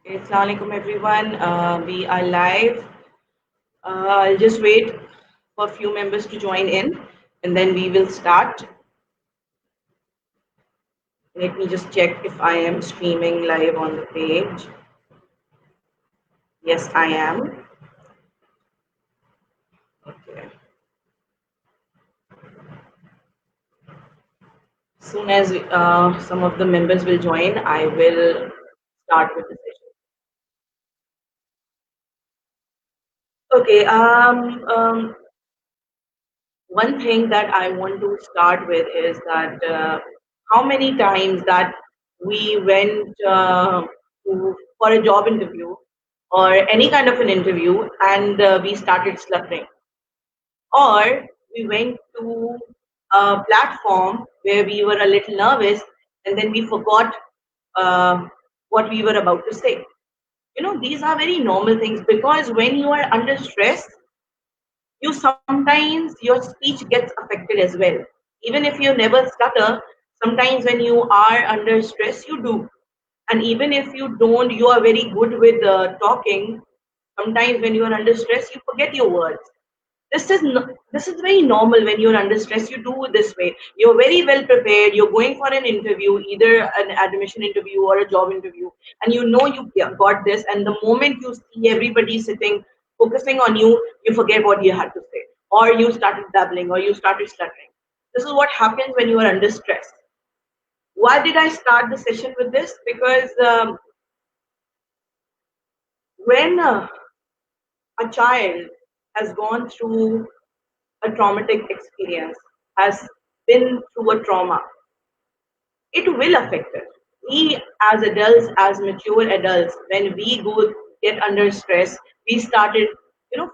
Assalamu alaikum everyone. We are live. I'll just wait for a few members to join in and then we will start. Let me just check if I am streaming live on the page. Yes, I am. Okay. As soon as some of the members will join, I will start with the session. Okay. One thing that I want to start with is that how many times that we went for a job interview or any kind of an interview and we started sluttering, or we went to a platform where we were a little nervous and then we forgot uh, what we were about to say. These are very normal things because when you are under stress, you sometimes your speech gets affected as well. Even if you never stutter, sometimes when you are under stress, you do. And even if you don't, you are very good with talking. Sometimes when you are under stress, you forget your words. This is very normal. When you're under stress, you do it this way. You're very well prepared. You're going for an interview, either an admission interview or a job interview, and you know you got this. And the moment you see everybody sitting focusing on you, you forget what you had to say, or you started babbling, or you started stuttering. This is what happens when you are under stress. Why did I start the session with this? Because when a child has gone through a traumatic experience, has been through a trauma, it will affect us. We as adults, as mature adults, when we go get under stress, we started,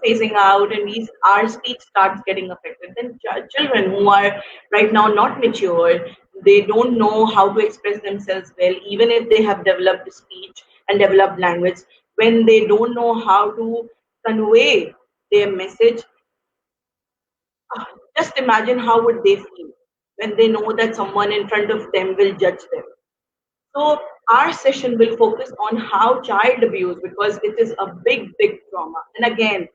phasing out, and our speech starts getting affected. Then children who are right now not mature, they don't know how to express themselves well, even if they have developed speech and developed language. When they don't know how to convey their message, just imagine how would they feel when they know that someone in front of them will judge them. So our session will focus on how child abuse, because it is a big, big trauma. And again,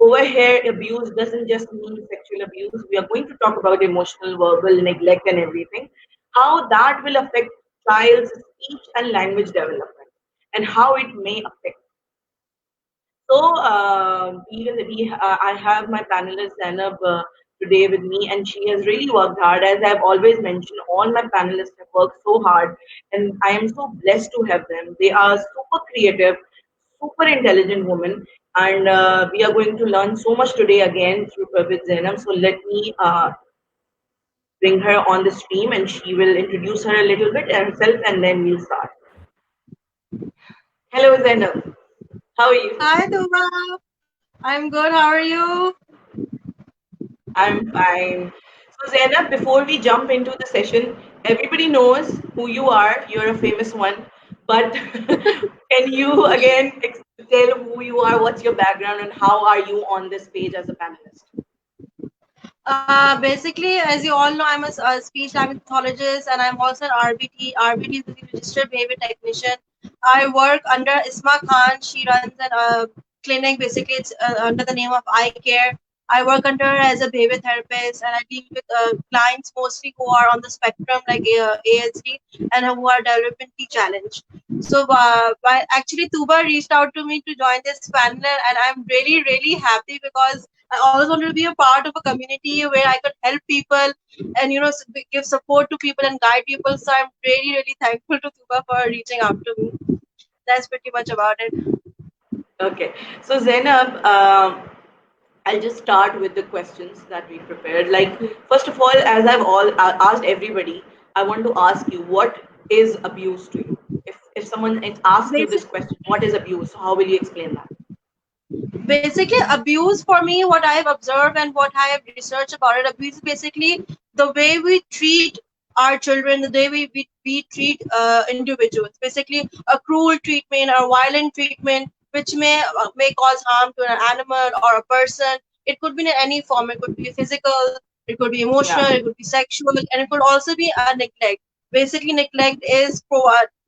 over here, abuse doesn't just mean sexual abuse. We are going to talk about emotional, verbal, neglect, and everything. How that will affect child's speech and language development, and how it may affect. So, I have my panelist ZainAb today with me, and she has really worked hard. As I've always mentioned, all my panelists have worked so hard, and I am so blessed to have them. They are super creative, super intelligent women, and we are going to learn so much today again with ZainAb. So let me bring her on the stream, and she will introduce her a little bit herself, and then we'll start. Hello, ZainAb. How are you? Hi, Tuba. I'm good. How are you? I'm fine. So, Zainab, before we jump into the session, everybody knows who you are. You're a famous one. But can you again tell who you are, what's your background, and how are you on this page as a panelist? Basically, as you all know, I'm a speech language pathologist and I'm also an RBT. RBT is a registered behavior technician. I work under Isma Khan. She runs a clinic. Basically, it's under the name of Eye Care. I work under her as a behavior therapist and I deal with clients mostly who are on the spectrum like ASD and who are developmentally challenged. So, actually, Tuba reached out to me to join this panel and I'm really, really happy because I always wanted to be a part of a community where I could help people and give support to people and guide people. So I'm really really thankful to Tuba for reaching out to me. That's pretty much about it. Okay. So, Zainab, I'll just start with the questions that we prepared. Like, first of all, as I've all asked everybody, I want to ask you, what is abuse to you? If someone asks you this question, what is abuse? So how will you explain that? Basically, abuse for me, what I have observed and what I have researched about it, abuse is basically the way we treat our children, the way we treat individuals. Basically, a cruel treatment or violent treatment, which may cause harm to an animal or a person. It could be in any form. It could be physical, it could be emotional, Yeah. it could be sexual, and it could also be a neglect. Basically, neglect is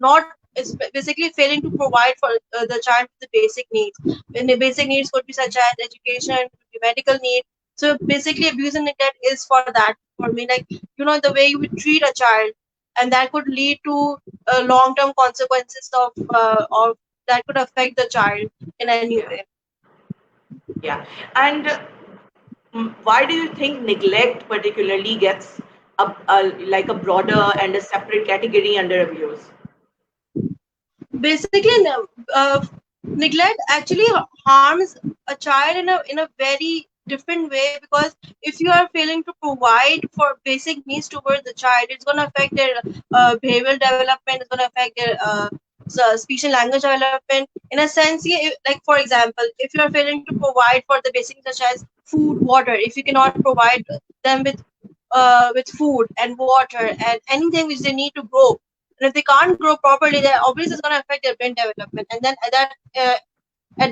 not is basically failing to provide for the child the basic needs. And the basic needs could be such as education, could be medical need. So basically, abuse and neglect is for that. For me, like, the way you would treat a child, and that could lead to long-term consequences of that could affect the child in any Yeah. way. Yeah. And why do you think neglect particularly gets like a broader and a separate category under abuse? Basically, neglect actually harms a child in a very different way, because if you are failing to provide for basic needs towards the child, it's going to affect their behavioral development, it's going to affect their speech and language development. In a sense, yeah, like for example, if you are failing to provide for the basic such as food, water, if you cannot provide them with food and water and anything which they need to grow. And if they can't grow properly, then obviously it's going to affect their brain development. And then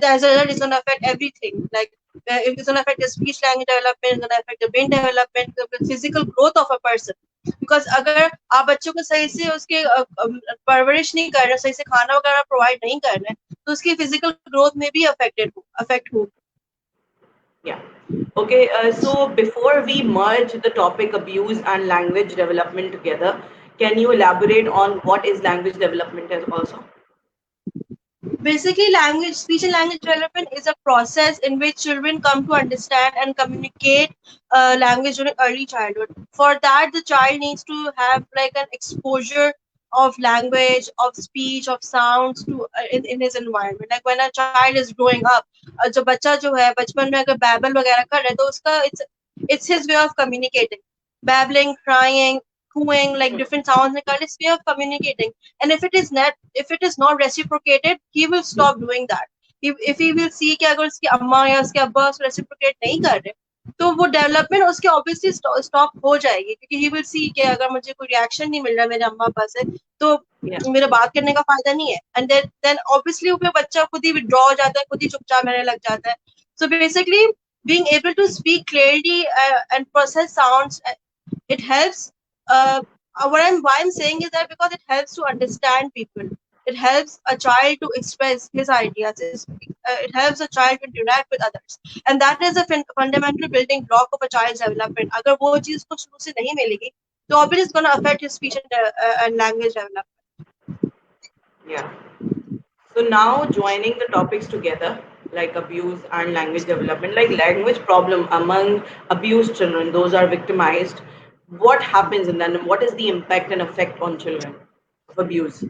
as a result, it's going to affect everything. Like it's going to affect the speech language development, it's going to affect the brain development, the physical growth of a person. Because अगर आप बच्चों को सही से उसके परवरिश नहीं कर रहे, सही से खाना वगैरह प्रोवाइड नहीं कर रहे, तो उसकी फिजिकल ग्रोथ में भी अफेक्ट हो. Yeah. Okay. So before we merge the topic abuse and language development together, can you elaborate on what is language development as also? Basically, speech and language development is a process in which children come to understand and communicate language during early childhood. For that, the child needs to have like an exposure of language, of speech, of sounds in his environment. Like when a child is growing up, जो बच्चा जो है बचपन में अगर babble वगैरह कर रहे, तो उसका it's his way of communicating, babbling, crying, cooing, like different sounds निकाल, it's way of communicating. And if it is not reciprocated, he will stop doing that. If he will see कि अगर उसकी अम्मा या उसके अब्बा उसको reciprocate नहीं कर रहे, तो वो डेवलपमेंट उसके ऑब्वियसली स्टॉप हो जाएगी, क्योंकि ही विल सी कि अगर मुझे कोई रिएक्शन नहीं मिल रहा मेरे अम्मा अब्बा से, तो Yeah. मेरे बात करने का फायदा नहीं है. एंड देन ऑब्वियसली वो बच्चा खुद ही विड्रॉ हो जाता है, खुद ही चुपचाप रहने लग जाता है. So basically being able to speak clearly and process sounds, it helps. Why I'm saying is that because it helps to understand people. It helps a child to express his ideas. It helps a child to interact with others, and that is a fundamental building block of a child's development. अगर वो चीज को शुरू से नहीं मिलेगी, तो obviously it's going to affect his speech and language development. Yeah. So now joining the topics together, like abuse and language development, like language problem among abused children, those are victimized. What happens and then what is the impact and effect on children of abuse?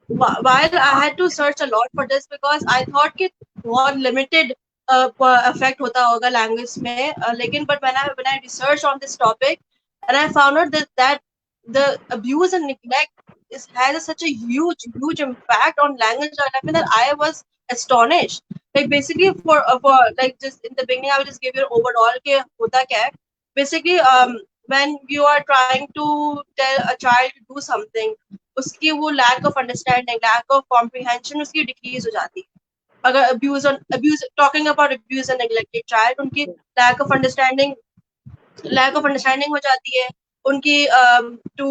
While I had to search a lot for this, because I thought कि बहुत limited effect होता होगा language में, लेकिन but when I researched on this topic, and I found out that the abuse and neglect has such a huge impact on language development that I was astonished. Like basically for like just in the beginning I will just give you an overall के होता क्या है. Basically when you are trying to tell a child to do something, उसकी वो lack of understanding, lack of comprehension उसकी decrease हो जाती है. अगर talking about abuse and neglected child, उनकी lack of understanding हो जाती है. उनकी to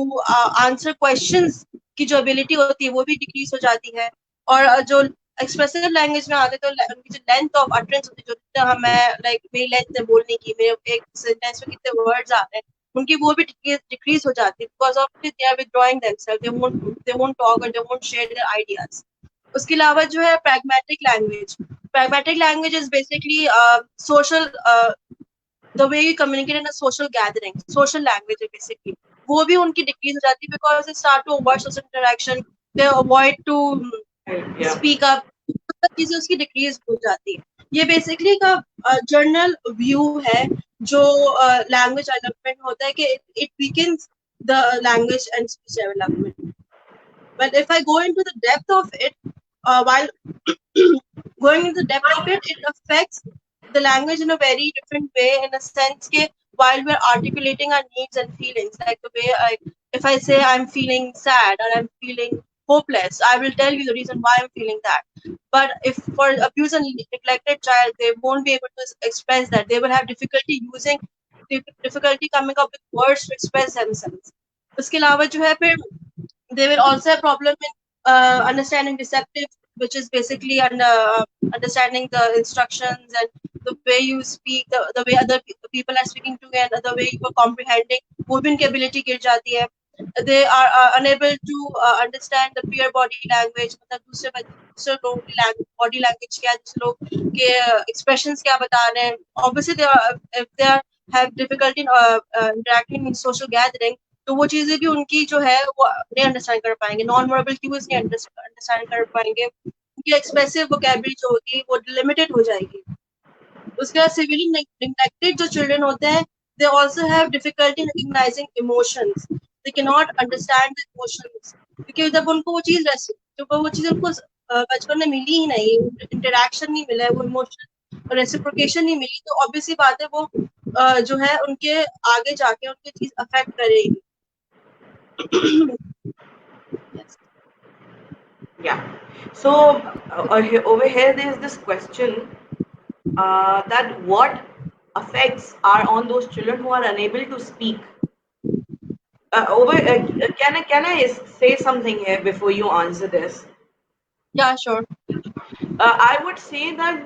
answer questions की जो ability होती है वो भी decrease हो जाती है. और जो expressive language में आते, तो उनकी जो length of utterance होती है, जो कितना मैं like मेरी length है बोलने की, मेरे एक sentence में कितने words आ रहे हैं, उनकी वो भी decrease हो जाती है, because of they are withdrawing themselves, they won't talk or they won't share their ideas. उसके अलावा जो है pragmatic language is basically social, the way you communicate in a social gathering, social language basically, वो भी उनकी decrease हो जाती है, because they start to avoid social interaction, they avoid to Yeah. speak up, सब चीजें उसकी decrease हो जाती है. ये basically का journal view है जो language development होता है कि it weakens the language and speech development. But if I go into the depth of it, while going into the depth of it, it affects the language in a very different way, in a sense that while we're articulating our needs and feelings, like the way if I say I'm feeling sad or I'm feeling hopeless, I will tell you the reason why I'm feeling that. But if for abused and neglected child, they won't be able to express that. They will have difficulty coming up with words to express themselves. उसके अलावा जो है फिर they will also have problem understanding receptive, which is basically understanding the instructions and the way you speak, the way other people are speaking to you, and the way you are comprehending, वो भी उनकी ability गिर जाती है. They are unable to understand the peer body language, मतलब दूसरे लोगों की body language क्या है, दूसरे लोग के expressions क्या बता रहे हैं. Obviously if they have difficulty in interacting in social gathering, तो वो चीजें भी उनकी जो है वो नहीं अंडरस्टैंड कर पाएंगे, नॉन वर्बल क्यूज नहीं अंडरस्टैंड कर पाएंगे, उनकी एक्सप्रेसिव वोकैबुलरी जो होगी वो लिमिटेड हो जाएगी. उसके बाद सिविली नेग्लेक्टेड जो चिल्ड्रन होते हैं, they also have difficulty in recognizing emotions. They cannot understand the emotions क्योंकि जब उनको वो चीज उनको बचपन में मिली ही नहीं, इंटरेक्शन नहीं मिला है, वो इमोशन रेसिप्रोकेशन नहीं मिली, तो ऑब्वियसली बात है वो जो है उनके आगे जाके उनकी चीज अफेक्ट करेगी. Yes. Yeah. So over here there is this question that what effects are on those children who are unable to speak. Can I say something here before you answer this? Yeah, sure. I would say that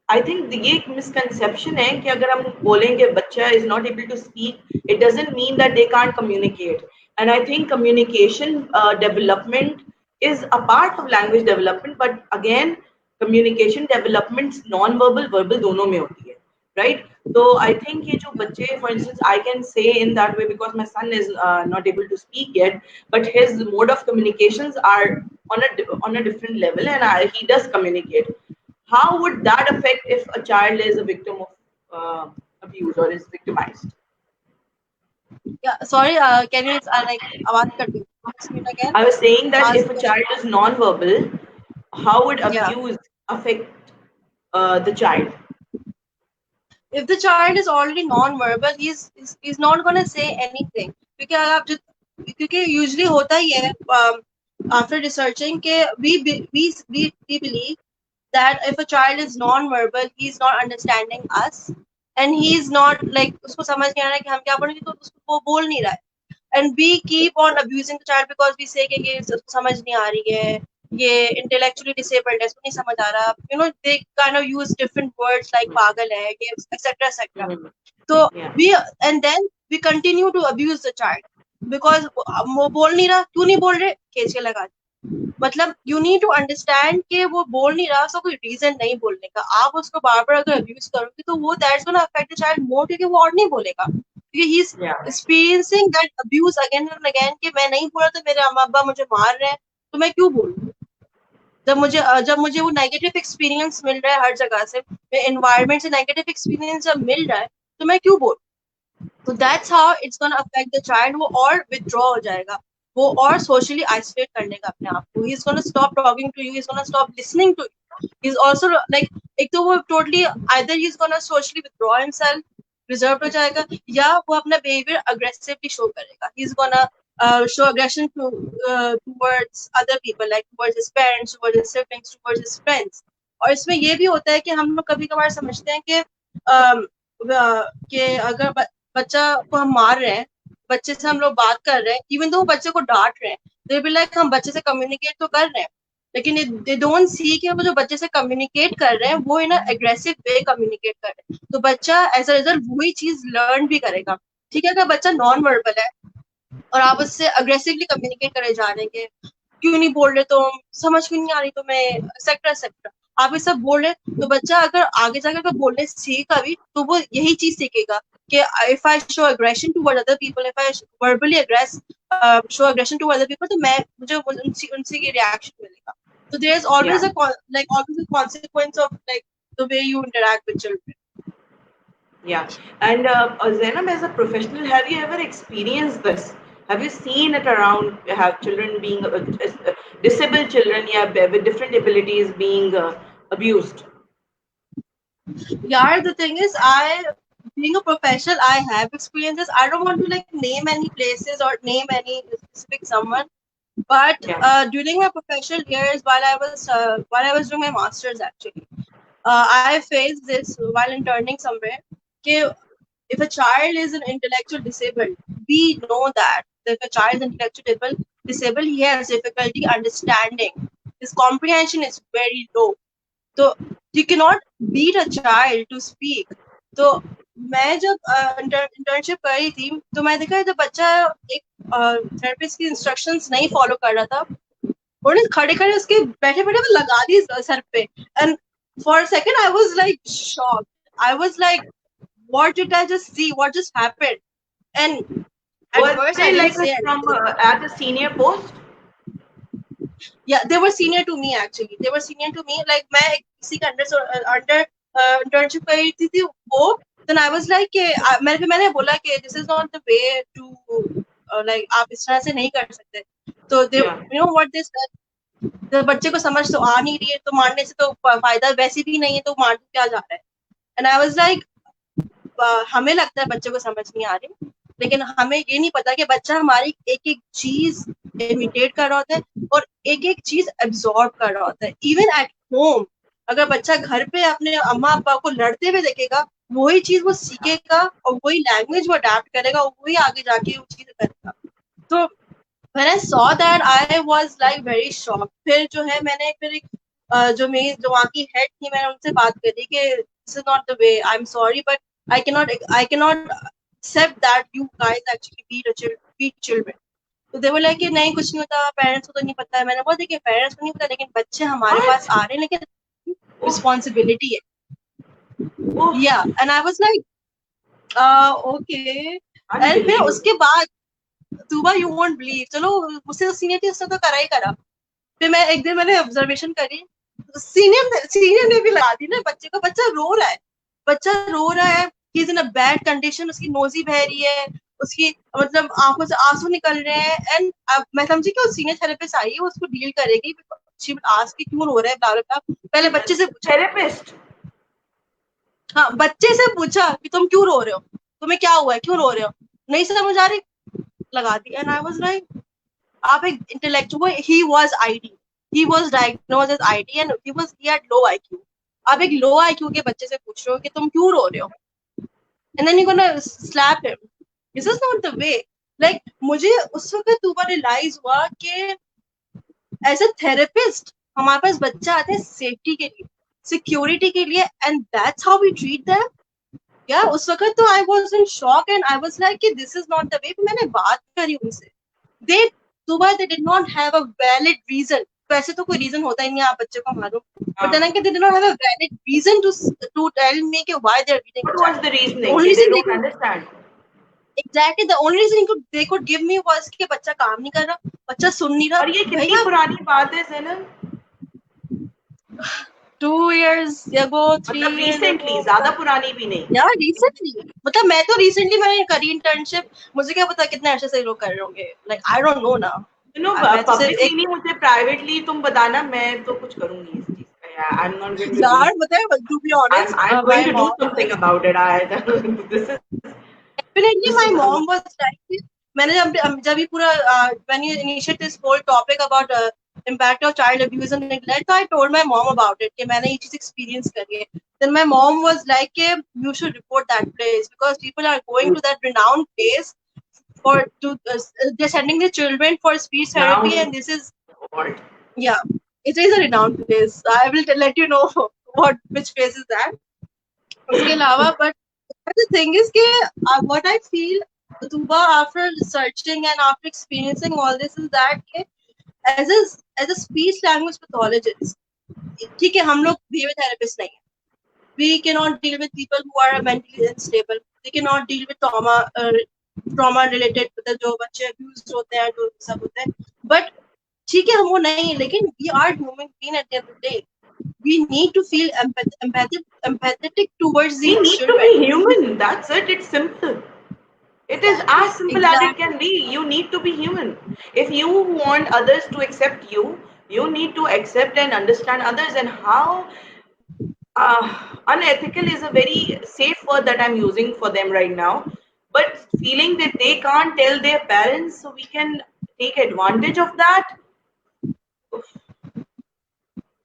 I think ये एक misconception है कि अगर हम बोलेंगे बच्चा is not able to speak, it doesn't mean that they can't communicate. And I think communication development is a part of language development, but again, communication development non-verbal, verbal दोनों में होती है, right? So I think ये जो बच्चे, for instance, I can say in that way because my son is not able to speak yet, but his mode of communications are on a different level, and he does communicate. How would that affect if a child is a victim of abuse or is victimized? Yeah, sorry, can you like आवाज cut गई, again? I was saying that if a child is non-verbal, how would abuse affect the child? If the child is already non-verbal, he's not going to say anything. क्योंकि usually होता ही है after researching के we believe that if a child is non-verbal, he's not understanding us and he's not like उसको समझ नहीं आ रहा है कि हम क्या बोलेंगे, तो उसको वो बोल नहीं रहा है. And we keep on abusing the child because we say कि ये समझ नहीं आ रही है, ये intellectually disabled है, इसको नहीं समझ आ रहा. You know, they kind of use different words like पागल है, etc. etc. So and then we continue to abuse the child because वो बोल नहीं रहा, क्यों नहीं बोल रहे, खींच के लगा. मतलब you need to understand कि वो बोल नहीं रहा, उसका कोई रीजन नहीं बोलने का. आप उसको बार बार अगर अब्यूज करोगे तो वो that's gonna affect the child more क्योंकि वो और नहीं बोलेगा, क्योंकि he's experiencing that abuse again and again कि मैं नहीं बोला तो मेरे अम्मा अब्बा मुझे मार रहे हैं, तो मैं क्यों बोलूं. जब मुझे वो नेगेटिव एक्सपीरियंस मिल रहा है हर जगह से, एनवायरनमेंट से नेगेटिव एक्सपीरियंस जब मिल रहा है तो मैं क्यों बोलूं. तो that's how it's gonna affect the child. वो और withdraw हो जाएगा, वो और socially isolate करने का अपने आप को. He's gonna stop talking to you, he's gonna stop listening to you. He's also like एक तो वो totally either he's gonna socially withdraw himself, reserved हो जाएगा, या वो अपना behavior aggressively show करेगा. He's gonna show aggression towards other people, like towards his parents, towards his siblings, towards his friends. और इसमें ये भी होता है कि हम लोग कभी कभार समझते हैं कि अगर बच्चा को हम मार रहे हैं, बच्चे से हम लोग बात कर रहे हैं, इवन तो वो बच्चे को डांट रहे हैं, दे बी लाइक हम बच्चे से कम्युनिकेट तो कर रहे हैं, लेकिन दे डोंट सी कि वो जो बच्चे से कम्युनिकेट कर रहे हैं वो इन एग्रेसिव वे कम्युनिकेट कर रहे हैं. तो बच्चा एज अ रिजल्ट वही चीज लर्न भी करेगा. ठीक है, अगर बच्चा नॉन वर्बल है और आप उससे अग्रेसिवली कम्युनिकेट करे जा रहे हैं, क्यों नहीं बोल रहे, तो समझ क्यों नहीं आ रही तुम्हें, एक्सेट्रा एक्सेट्रा, आप ये सब बोल रहे, तो बच्चा अगर आगे जाकर अगर बोलने सीखेगा भी तो वो यही चीज सीखेगा कि if I show aggression toward other people, if I verbally show aggression toward other people, तो मुझे उनसे ये reaction मिलेगा. So there is always always a consequence of like the way you interact with children. Yeah, and ZainAb, as a professional, have you ever experienced this? Have you seen it around? Have children being disabled children, with different abilities being abused? Yeah, the thing is, being a professional, I have experiences. I don't want to like name any places or name any specific someone, but during my professional years, while I was doing my masters, actually, I faced this while interning somewhere. If a child is an intellectual disabled, we know that if a child is intellectually disabled, disabled, he has difficulty understanding. His comprehension is very low. So you cannot beat a child to speak. तो मैं जब internship कर रही थी तो मैं देखा जब बच्चा एक थेरेपिस्ट की इंस्ट्रक्शंस नहीं फॉलो कर रहा था, उन्होंने खड़े खड़े उसके बैठे बैठे वो लगा दी सर पे, and for a second I was like shocked. I was like what did I just see? What just happened? And at Was first I they didn't like say from anything. at a senior post? Yeah, they were senior to me actually. They were senior to me. Like मैं किसी का under internship कर रही थी वो. Then I was like मैंने बोला कि this is not the way to like आप इस तरह से नहीं कर सकते. तो they you know what they said? तो बच्चे को समझ तो आ नहीं रही है तो मारने से तो फायदा वैसे भी नहीं है तो मार क्या जा रहा है. And I was like हमें लगता है बच्चे को समझ नहीं आ रही, लेकिन हमें ये नहीं पता कि बच्चा हमारी एक एक चीज इमिटेट कर रहा होता है और एक एक चीज एब्जॉर्ब कर रहा होता है. इवन एट होम अगर बच्चा घर पे अपने अम्मा अब्बा को लड़ते हुए देखेगा, वही चीज वो सीखेगा और वही लैंग्वेज वो अडेप्ट करेगा और वही आगे जाके वो चीज करेगा. तो when I saw that I was like very shocked. फिर जो है मैंने फिर जो मेरी जो वहाँ की हेड थी मैंने उनसे बात करी कि this is not the way. I'm sorry but I cannot accept that you guys actually beat children. तो they were like कि नहीं कुछ नहीं होता, पेरेंट्स को तो नहीं पता है. मैंने बोला देखिए पेरेंट्स को नहीं पता लेकिन बच्चे हमारे पास आ रहे हैं, लेकिन रिस्पॉन्सिबिलिटी है. Yeah, and I was like okay. And फिर उसके बाद तुबा यू वोंट बिलीव, चलो मुझसे तो सीनियर थी उसने तो करा ही करा. फिर मैं एक दिन मैंने ऑब्जर्वेशन करी, सीनियर ने भी लगा दी ना बच्चे को. बच्चा रो रहा है, he is in a bad condition, उसकी नोजी बह रही है, उसकी मतलब आंखों से आंसू निकल रहे हैं. एंड मैं समझी कि सीनियर थेरेपिस्ट आई है, उसको डील करेगी. शी विल आस्क कि क्यों रो रहा है, ब्ला ब्ला ब्ला. पहले बच्चे से थेरेपिस्ट, हाँ बच्चे से पूछा कि तुम क्यों रो रहे हो, तुम्हें क्या हुआ है, क्यों रो रहे हो, नहीं समझ आ रही, लगा दी. एंड आई वाज लाइक आप एक intellectual, he was ID, he was diagnosed as ID and he had low IQ. आप एक लो आईक्यू के बच्चे से पूछ रहे हो कि तुम क्यों रो रहे हो, and then you gonna slap him. This is not the way. Like मुझे उस वक्त दोबारा रियलाइज हुआ कि एज अ थेरेपिस्ट हमारे पास बच्चा आते हैं सेफ्टी के लिए, सिक्योरिटी के लिए, and that's how we treat them. या उस वक्त तो I was in shock and I was like कि this is not the way. मैंने बात करी उनसे, दे सुबह they did not have a valid reason. वैसे तो कोई रीजन होता ही नहीं आप बच्चे को मारो, but then they did not have a valid reason to tell me कि why they are beating the what was child. the reasoning? Only They reason don't understand. Exactly the only reason they could give me was कि बच्चा काम नहीं कर रहा, बच्चा सुन नहीं रहा. और ये कितनी भैया पुरानी बात है ज़ैनब? 2 years ago 3 मतलब years ago. रिसेंटली, ज्यादा पुरानी भी नहीं. यार रिसेंटली मतलब मैं तो रिसेंटली मैंने करी इंटर्नशिप, मुझे क्या पता कितने अर्से से लोग कर रहे होंगे. लाइक आई डोंट नो ना. You know, मैं तो सिर्फ पब्लिकली एक नहीं, मुझे प्राइवेटली तुम बताना, मैं तो कुछ करूंगी इस चीज का. यार, I'm not going to do. यार बताए to be honest I'm going my to do mom something about it. This is definitely this my is mom was like. मैंने जब ये पूरा when you initiate this whole topic about impact of child abuse and neglect, I told my mom about it कि मैंने ये चीज experience करी है. Then my mom was like कि you should report that place because people are going to that renowned place for to they're sending their children for speech therapy now and this is what? yeah, it is a renowned place. I will let you know which place is that. उसके अलावा but the thing is कि what I feel Tuba after researching and after experiencing all this is that कि as a as a speech language pathologist, ठीक है हम लोग behavior therapists नहीं है. We cannot deal with people who are mentally unstable. We cannot deal with trauma related मतलब जो बच्चे abused होते हैं जो सब होते हैं. But ठीक है हम वो नहीं है, लेकिन we are human being at the end of the day. We need to feel empathetic towards We these need to children. be human. That's it. It's simple. It is as simple as it can be. You need to be human. If you want others to accept you, you need to accept and understand others. And how unethical is a very safe word that I'm using for them right now. But feeling that they can't tell their parents, so we can take advantage of that.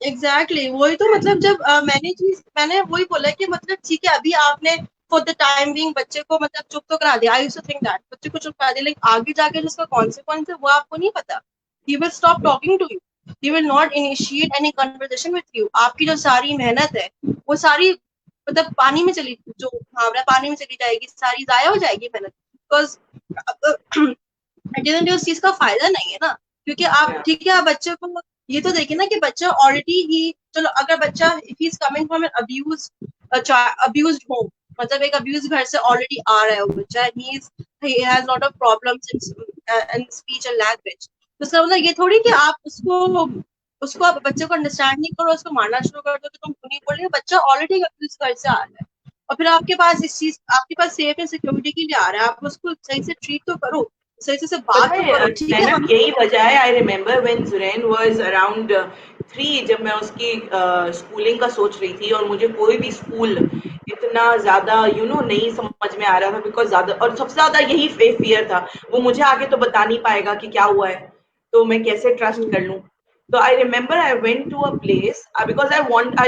Exactly वही तो मतलब जब मैंने वही बोला कि मतलब ठीक है अभी आपने फॉर द टाइम बीइंग बच्चे को मतलब चुप तो करा दिया, I used to think that बच्चे को चुप करा दिया, लेकिन आगे जाके जिसका कॉन्सिक्वेंस है वो आपको नहीं पता. He will stop talking to you, he will not initiate any conversation with you. आपकी जो सारी मेहनत है वो सारी मतलब पानी में चली, जो मुहावरा पानी में चली जाएगी, सारी जाया हो जाएगी मेहनत. बिकॉज उस चीज का फायदा नहीं है ना. क्योंकि आप ठीक है, आप बच्चे को ये तो देखिए ना कि बच्चा ऑलरेडी ही, चलो अगर बच्चा if he is coming from an abused home, मतलब एक अब्यूज घर से ऑलरेडी आ रहा है वो बच्चा, he has lot of problems in speech and language. तो इसका मतलब ये थोड़ी कि आप उसको आप बच्चे को अंडरस्टैंड नहीं करो, उसको मारना शुरू कर दो कि तुम क्यों नहीं बोल रहे हो. बच्चा ऑलरेडी अब्यूज घर से आ रहा है और फिर आपके पास इस चीज, आपके पास सेफ एंड सिक्योरिटी के लिए आ रहा है, आप उसको सही से ट्रीट तो करो, सही से बात तो करो. ठीक है, ज़ैनब, यही वजह है. I remember when Zurain was around 3, जब मैं उसकी स्कूलिंग का सोच रही थी और मुझे कोई भी स्कूल इतना ज्यादा नहीं समझ में आ रहा था, बिकॉज ज्यादा, और सबसे ज्यादा यही फियर था, वो मुझे आगे तो बता नहीं पाएगा कि क्या हुआ है, तो मैं कैसे ट्रस्ट कर लूं. So I remember I went to a place because I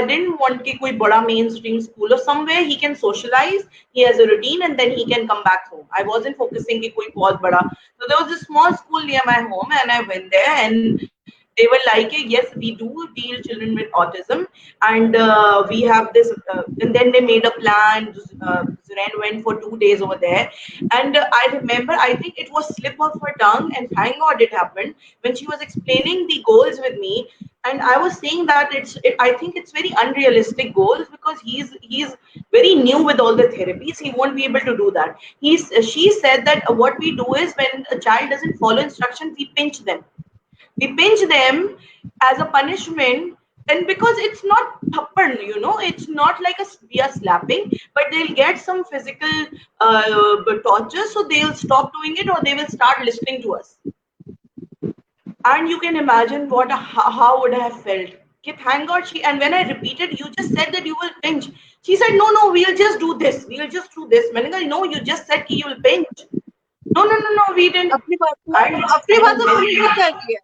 didn't want कि कोई बड़ा mainstream school or somewhere he can socialize, he has a routine and then he can come back home. I wasn't focusing कि कोई बहुत बड़ा. So there was a small school near my home and I went there and they were like, yes, we do deal children with autism and we have this and then they made a plan. Zuran went for 2 days over there and I remember, I think it was slip of her tongue and thank God it happened when she was explaining the goals with me. And I was saying that I think it's very unrealistic goals because he's very new with all the therapies, he won't be able to do that. She said that what we do is when a child doesn't follow instructions, we pinch them as a punishment. And because it's not thappan, it's not like we are slapping, but they'll get some physical torture, so they'll stop doing it or they will start listening to us. And you can imagine how would I have felt. Okay, thank God and when I repeated, you just said that you will pinch. She said, no, we'll just do this. We'll just do this. No, you just said you will pinch. No, we didn't. अपनी बात तो पूरी कर दी है.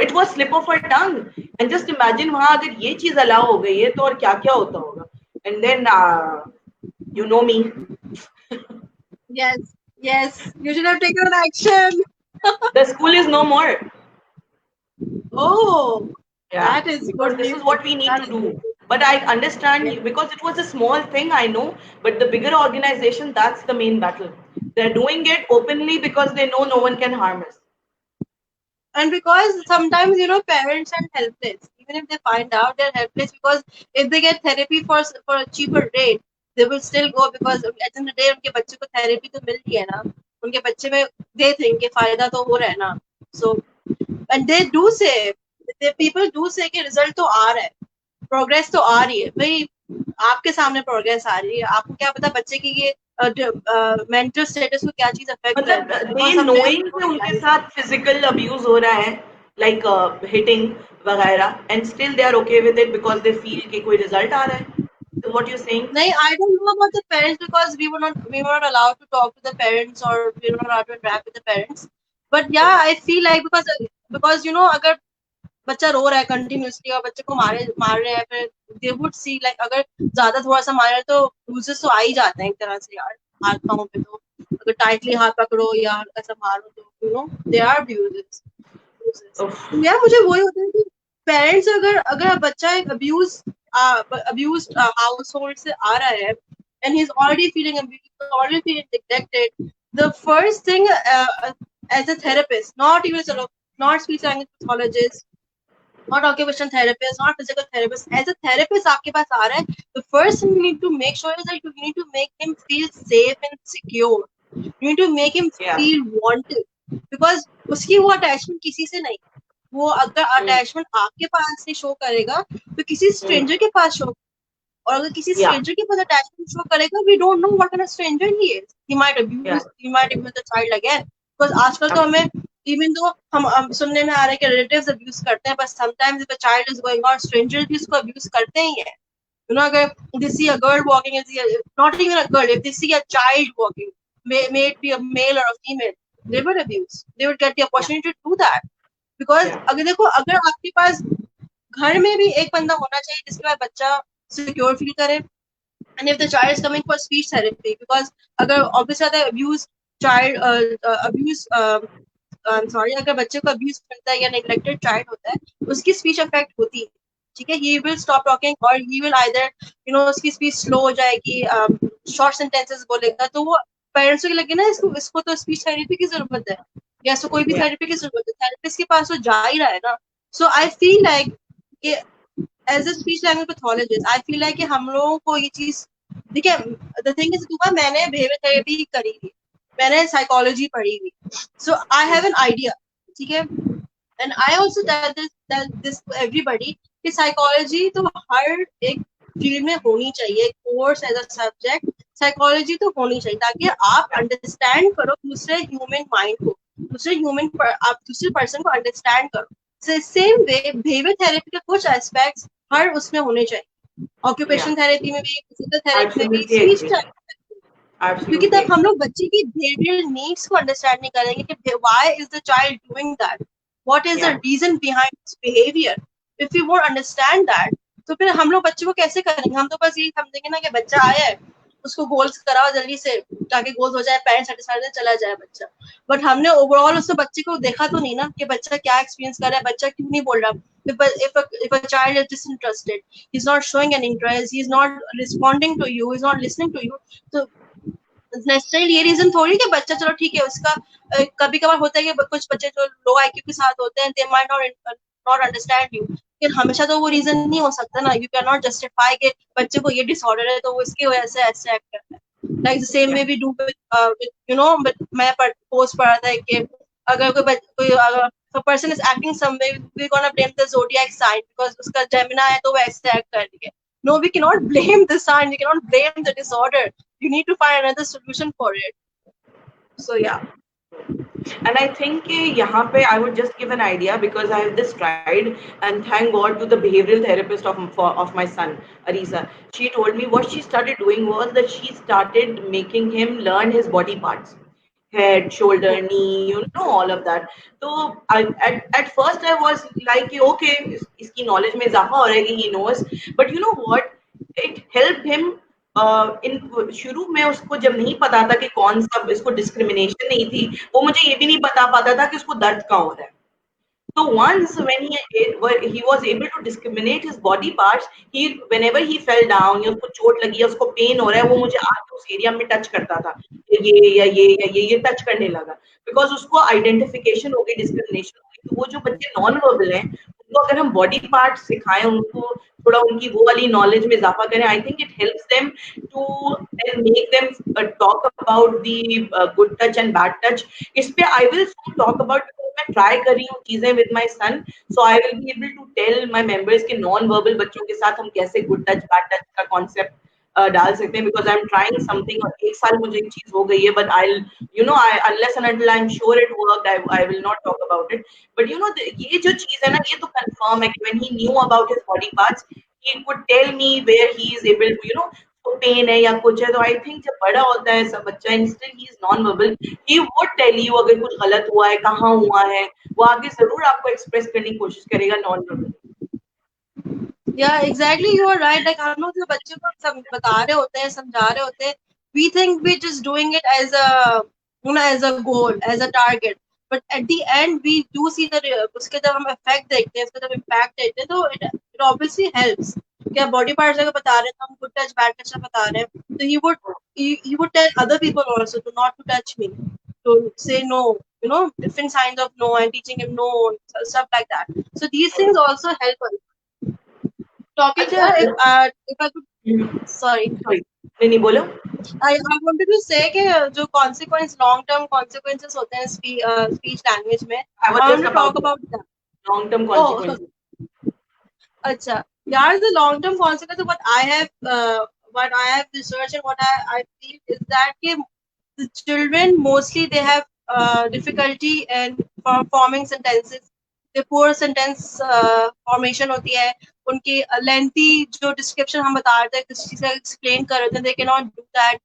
It was slip of her tongue. And just imagine वहां अगर ये चीज अलाउ हो गई है तो और क्या क्या होता होगा. And then you know me. Yes, you should have taken an action. The school is no more. Oh, yeah, that is because good. this is what we need to do. But I understand because it was a small thing, I know, but the bigger organization, that's the main battle. They're doing it openly because they know no one can harm us. And because sometimes parents are helpless, even if they find out they're helpless, because if they get therapy for a cheaper rate, they will still go because at the end of the day उनके बच्चे को therapy तो मिल रही है ना, उनके बच्चे में they think कि फायदा तो हो रहा है ना. So and they do say, people do say कि result तो आ रहा है, प्रोग्रेस तो आ रही है. भाई आपके सामने प्रोग्रेस आ रही है, आपको क्या पता बच्चे की ये मेंटल स्टेटस को क्या चीज अफेक्ट कर रही है. मतलब नोइंग कि उनके साथ फिजिकल अब्यूज हो रहा है, लाइक हिटिंग वगैरह, and still they are okay with it because they feel कि कोई रिजल्ट आ रहा है. So what you're saying? नहीं, I don't know about the parents because we were not allowed to talk to the parents or we were not allowed to interact with the parents. But yeah, I feel like because अगर बच्चा रो रहा है continuously और बच्चे को मार रहे हैं, फिर दे वुड सी लाइक अगर ज्यादा थोड़ा सा मारे तो ब्रूजेस तो आ ही जाते हैं एक तरह से यार हाथ पाँव पे. तो अगर टाइटली हाथ पकड़ो या हल्का सा मारो तो दे आर ब्रूजेस. यार मुझे वही होता है कि पेरेंट्स अगर बच्चा एक abused household से आ रहा है and he's already feeling abused, already feeling neglected, the first thing as a therapist, not even not speech language pathologist, not occupational therapist, not physical therapist, as a therapist आपके पास आ रहा है, the first thing you need to make sure is that you need to make him feel safe and secure. You need to make him feel wanted, because उसकी वो attachment किसी से नहीं. वो अगर अटैचमेंट आपके पास से शो करेगा तो किसी स्ट्रेंजर के पास शो, और अगर किसी स्ट्रेंजर के पास अटैचमेंट शो करेगा, we don't know what kind of stranger he is. He might abuse the child again. Because आजकल तो हमें इवन दो हम सुनने में आ रहा है कि रिलेटिव्स अब्यूज करते हैं, but sometimes if a child is going out, strangers भी उसको अब्यूज करते ही हैं. अगर they see a girl walking, not even a girl, if they see a child walking, may it be a male or a female, they would abuse. They would get the opportunity to do that. Because अगर देखो, अगर आपके पास घर में भी एक बंदा होना चाहिए जिसके बाद बच्चा सिक्योर फील करे, and if the child is coming for speech therapy, because अगर obviously the abused child abuse I'm sorry, अगर बच्चे को abuse करता है या neglected child होता है, उसकी speech affect होती है, ठीक है, he will stop talking or he will either उसकी speech slow हो जाएगी, short sentences बोलेगा, तो वो पेरेंट्स को लगे ना इसको तो स्पीच थेरेपी की जरूरत है, या इसको कोई भी Yeah. थेरेपी की जरूरत है, थेरेपिस्ट के पास तो जा ही रहा है ना. So I feel like as a speech language pathologist I feel like कि हम लोगों को ये चीज, देखिए द थिंग इज, मैंने बिहेवियर थेरेपी करी थी, मैंने साइकोलॉजी पढ़ी हुई, so I have an idea, ठीक है, and I also tell this to everybody कि साइकोलॉजी तो हर एक फील्ड में होनी चाहिए, course as a subject psychology तो होनी चाहिए, ताकि आप अंडरस्टैंड करो दूसरे ह्यूमन माइंड को, आप दूसरे पर्सन को अंडरस्टैंड करो. सेम वे बिहेवियर थेरेपी के कुछ एस्पेक्ट्स हर उसमें होने चाहिए, ऑक्यूपेशन थेरेपी में भी, फिजिकल थेरेपी में भी, Absolutely स्पीच, agree. क्योंकि Absolutely तब हम agree. लोग बच्चे की बिहेवियरल नीड्स को अंडरस्टैंड नहीं करेंगे कि why is the child doing that, what is the Yeah. Reason behind this behaviour. If you won't understand that, तो फिर हम लोग बच्चे को कैसे करेंगे, हम तो बस यही समझेंगे ना कि बच्चा आया है, उसको गोल्स कराओ जल्दी से ताकि गोल्स हो जाए, पेरेंट्स सेटिस्फाइड चला जाए बच्चा. बट हमने ओवरऑल उस बच्चे को देखा तो नहीं ना कि बच्चा क्या एक्सपीरियंस कर रहा है, बच्चा क्यों नहीं बोल रहा. If a child is disinterested, he's not showing an interest, he's not responding to you, he's not listening to you, so necessary ये रीजन थोड़ी कि बच्चा, चलो ठीक है उसका कभी कभार होता है कि कुछ बच्चे जो लो आईक्यू के साथ होते हैं, they might not understand you, लेकिन हमेशा तो वो रीजन नहीं हो सकता ना. यू कैन नॉट जस्टिफाई कि बच्चे को ये डिसऑर्डर है तो वो इसकी वजह से ऐसे एक्ट करता है. Like the same way we do with मैं पोस्ट पढ़ा था कि अगर कोई अगर person is acting some way, we gonna blame the zodiac sign because उसका जेमिना है तो वो ऐसे एक्ट कर रही है. No, we cannot blame the sign, we cannot blame the disorder. You need to find another solution for it. So yeah. And I think यहाँ पे I would just give an idea because I have this tried, and thank God to the behavioral therapist of my son, Arisa. She told me what she started doing was that she started making him learn his body parts, head, shoulder, knee, all of that. So at first I was like, okay, इसकी knowledge में इजाफा हो रहा है कि he knows, but you know what? It helped him इन शुरू में उसको जब नहीं पता था कि कौन सा, इसको डिस्क्रिमिनेशन नहीं थी, वो मुझे ये भी नहीं बता पाता था कि उसको दर्द कहाँ हो रहा है. So once when he was able to discriminate his body parts, he whenever he fell down या उसको चोट लगी या उसको पेन हो रहा है, वो मुझे आके उस एरिया में टच करता था, ये टच करने लगा, बिकॉज उसको आइडेंटिफिकेशन हो गई, डिस्क्रिमिनेशन हो गई. तो वो जो बच्चे नॉन वर्बल हैं, उनको अगर हम बॉडी पार्ट सिखाएं, उनको थोड़ा उनकी वो वाली नॉलेज में इजाफा करें, I think it helps them to make them talk about the good touch and bad touch. इस पे आई विल टॉक अबाउट, मैं ट्राई कर रही हूँ चीजें with my son, so I will be able to tell my members के non verbal बच्चों के साथ हम कैसे गुड टच बैड टच का कॉन्सेप्ट डाल सकते हैं, because I am trying something, और एक साल मुझे एक चीज हो गई है, but I I unless and until I am sure it work, I will not talk about it. But ये जो चीज है ना, ये तो कंफर्म है कि when he knew about his body parts, he could tell me where he is able to तो पेन है या कुछ है. तो आई थिंक जब बड़ा होता है सब बच्चा, instant he is non verbal, he would tell you अगर कुछ गलत हुआ है, कहाँ हुआ है, वो आगे जरूर आपको एक्सप्रेस करने की कोशिश करेगा non verbal. Yeah, exactly. You are right. Like हम लोग जो बच्चे को सब बता रहे होते हैं, समझा रहे होते हैं, we think we just doing it as a as a goal, as a target. But at the end, we do see the उसके जब हम effect देखते हैं, उसका जब impact देखते हैं, तो it obviously helps. क्या body parts अगर बता रहे हैं, तो हम good touch, bad touch बता रहे हैं, तो he would tell other people also to not to touch me, to say no, different signs of no, and teaching him no, stuff like that. So these things also help us. Talking to her, if I could, sorry, नहीं बोलो. I wanted to say कि जो consequence, long term consequences होते हैं speech language में, I want to talk about that. Long term consequences. अच्छा, यार, the long term consequences, what I have researched and what I feel is that कि the children mostly they have difficulty in forming sentences. The poor sentence formation होती है, उनकी lengthy जो description हम बता रहे थे, किसी चीज का explain कर रहे थे, they cannot do that.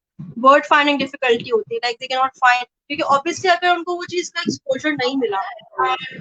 Word finding difficulty होती है, like they cannot find, क्योंकि obviously अगर उनको वो चीज का exposure नहीं मिला,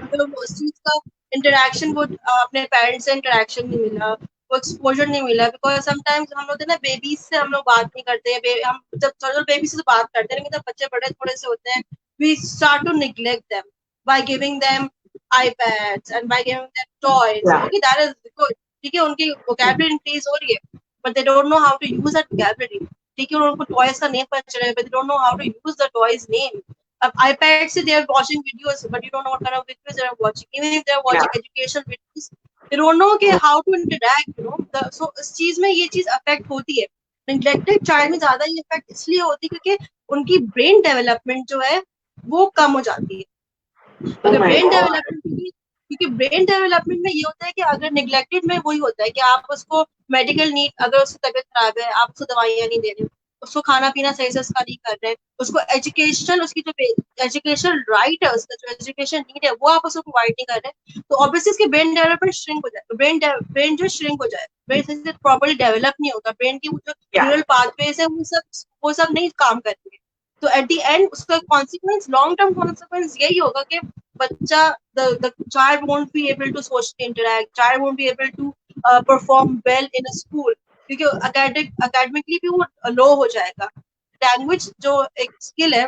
अगर उस चीज का interaction, वो अपने parents से interaction नहीं मिला, वो एक्सपोजर नहीं मिला, बिकॉज समटाइम्स हम लोग ना बेबीज से हम लोग बात नहीं करते हैं, हम जब थोड़े बेबी से तो बात करते हैं, लेकिन जब बच्चे बड़े थोड़े से होते हैं, we start to neglect them by giving them iPads and by giving them toys. Yeah. Okay, that is good. ठीक है, उनकी vocabulary increase हो रही है, but they don't know how to use that vocabulary. ठीक है, उनको toys का name पता चलेगा, but they don't know how to use the toys name. अब iPad से they are watching videos, but you don't know what kind of videos they are watching. Even if they are watching Yeah. educational videos, they don't know कि how to interact. You know, so इस चीज में ये चीज affect होती है. Neglected child में ज्यादा ये effect इसलिए होती है क्योंकि उनकी brain development जो है वो कम हो जाती है. Oh अगर my ब्रेन God. डेवलपमेंट, क्योंकि ब्रेन डेवलपमेंट में ये होता है कि अगर निग्लेक्टेड में वही होता है कि आप उसको मेडिकल नीड, अगर उसकी तबीयत खराब है, आप उसको दवाइयाँ नहीं दे रहे, उसको खाना पीना सही से उसका नहीं कर रहे, उसको एजुकेशन, उसकी जो एजुकेशन राइट है, उसका जो एजुकेशन नीड है वो आप उसको प्रोवाइड नहीं कर रहे, तो ऑब्वियसली उसकी ब्रेन डेवलपमेंट श्रिंक हो जाए, ब्रेन जो श्रिंक हो जाए, ब्रेन से प्रॉपर्ली डेवलप नहीं होगा, ब्रेन की जो न्यूरल पाथवेज है वो सब नहीं काम करेंगे. तो एट द एंड उसका कॉन्सिक्वेंस, लॉन्ग टर्म कॉन्सिक्वेंस यही होगा कि बच्चा, the child won't be able to socially interact, child won't be able to perform well in a school, क्योंकि academically भी वो लो हो जाएगा. लैंग्वेज जो एक स्किल है,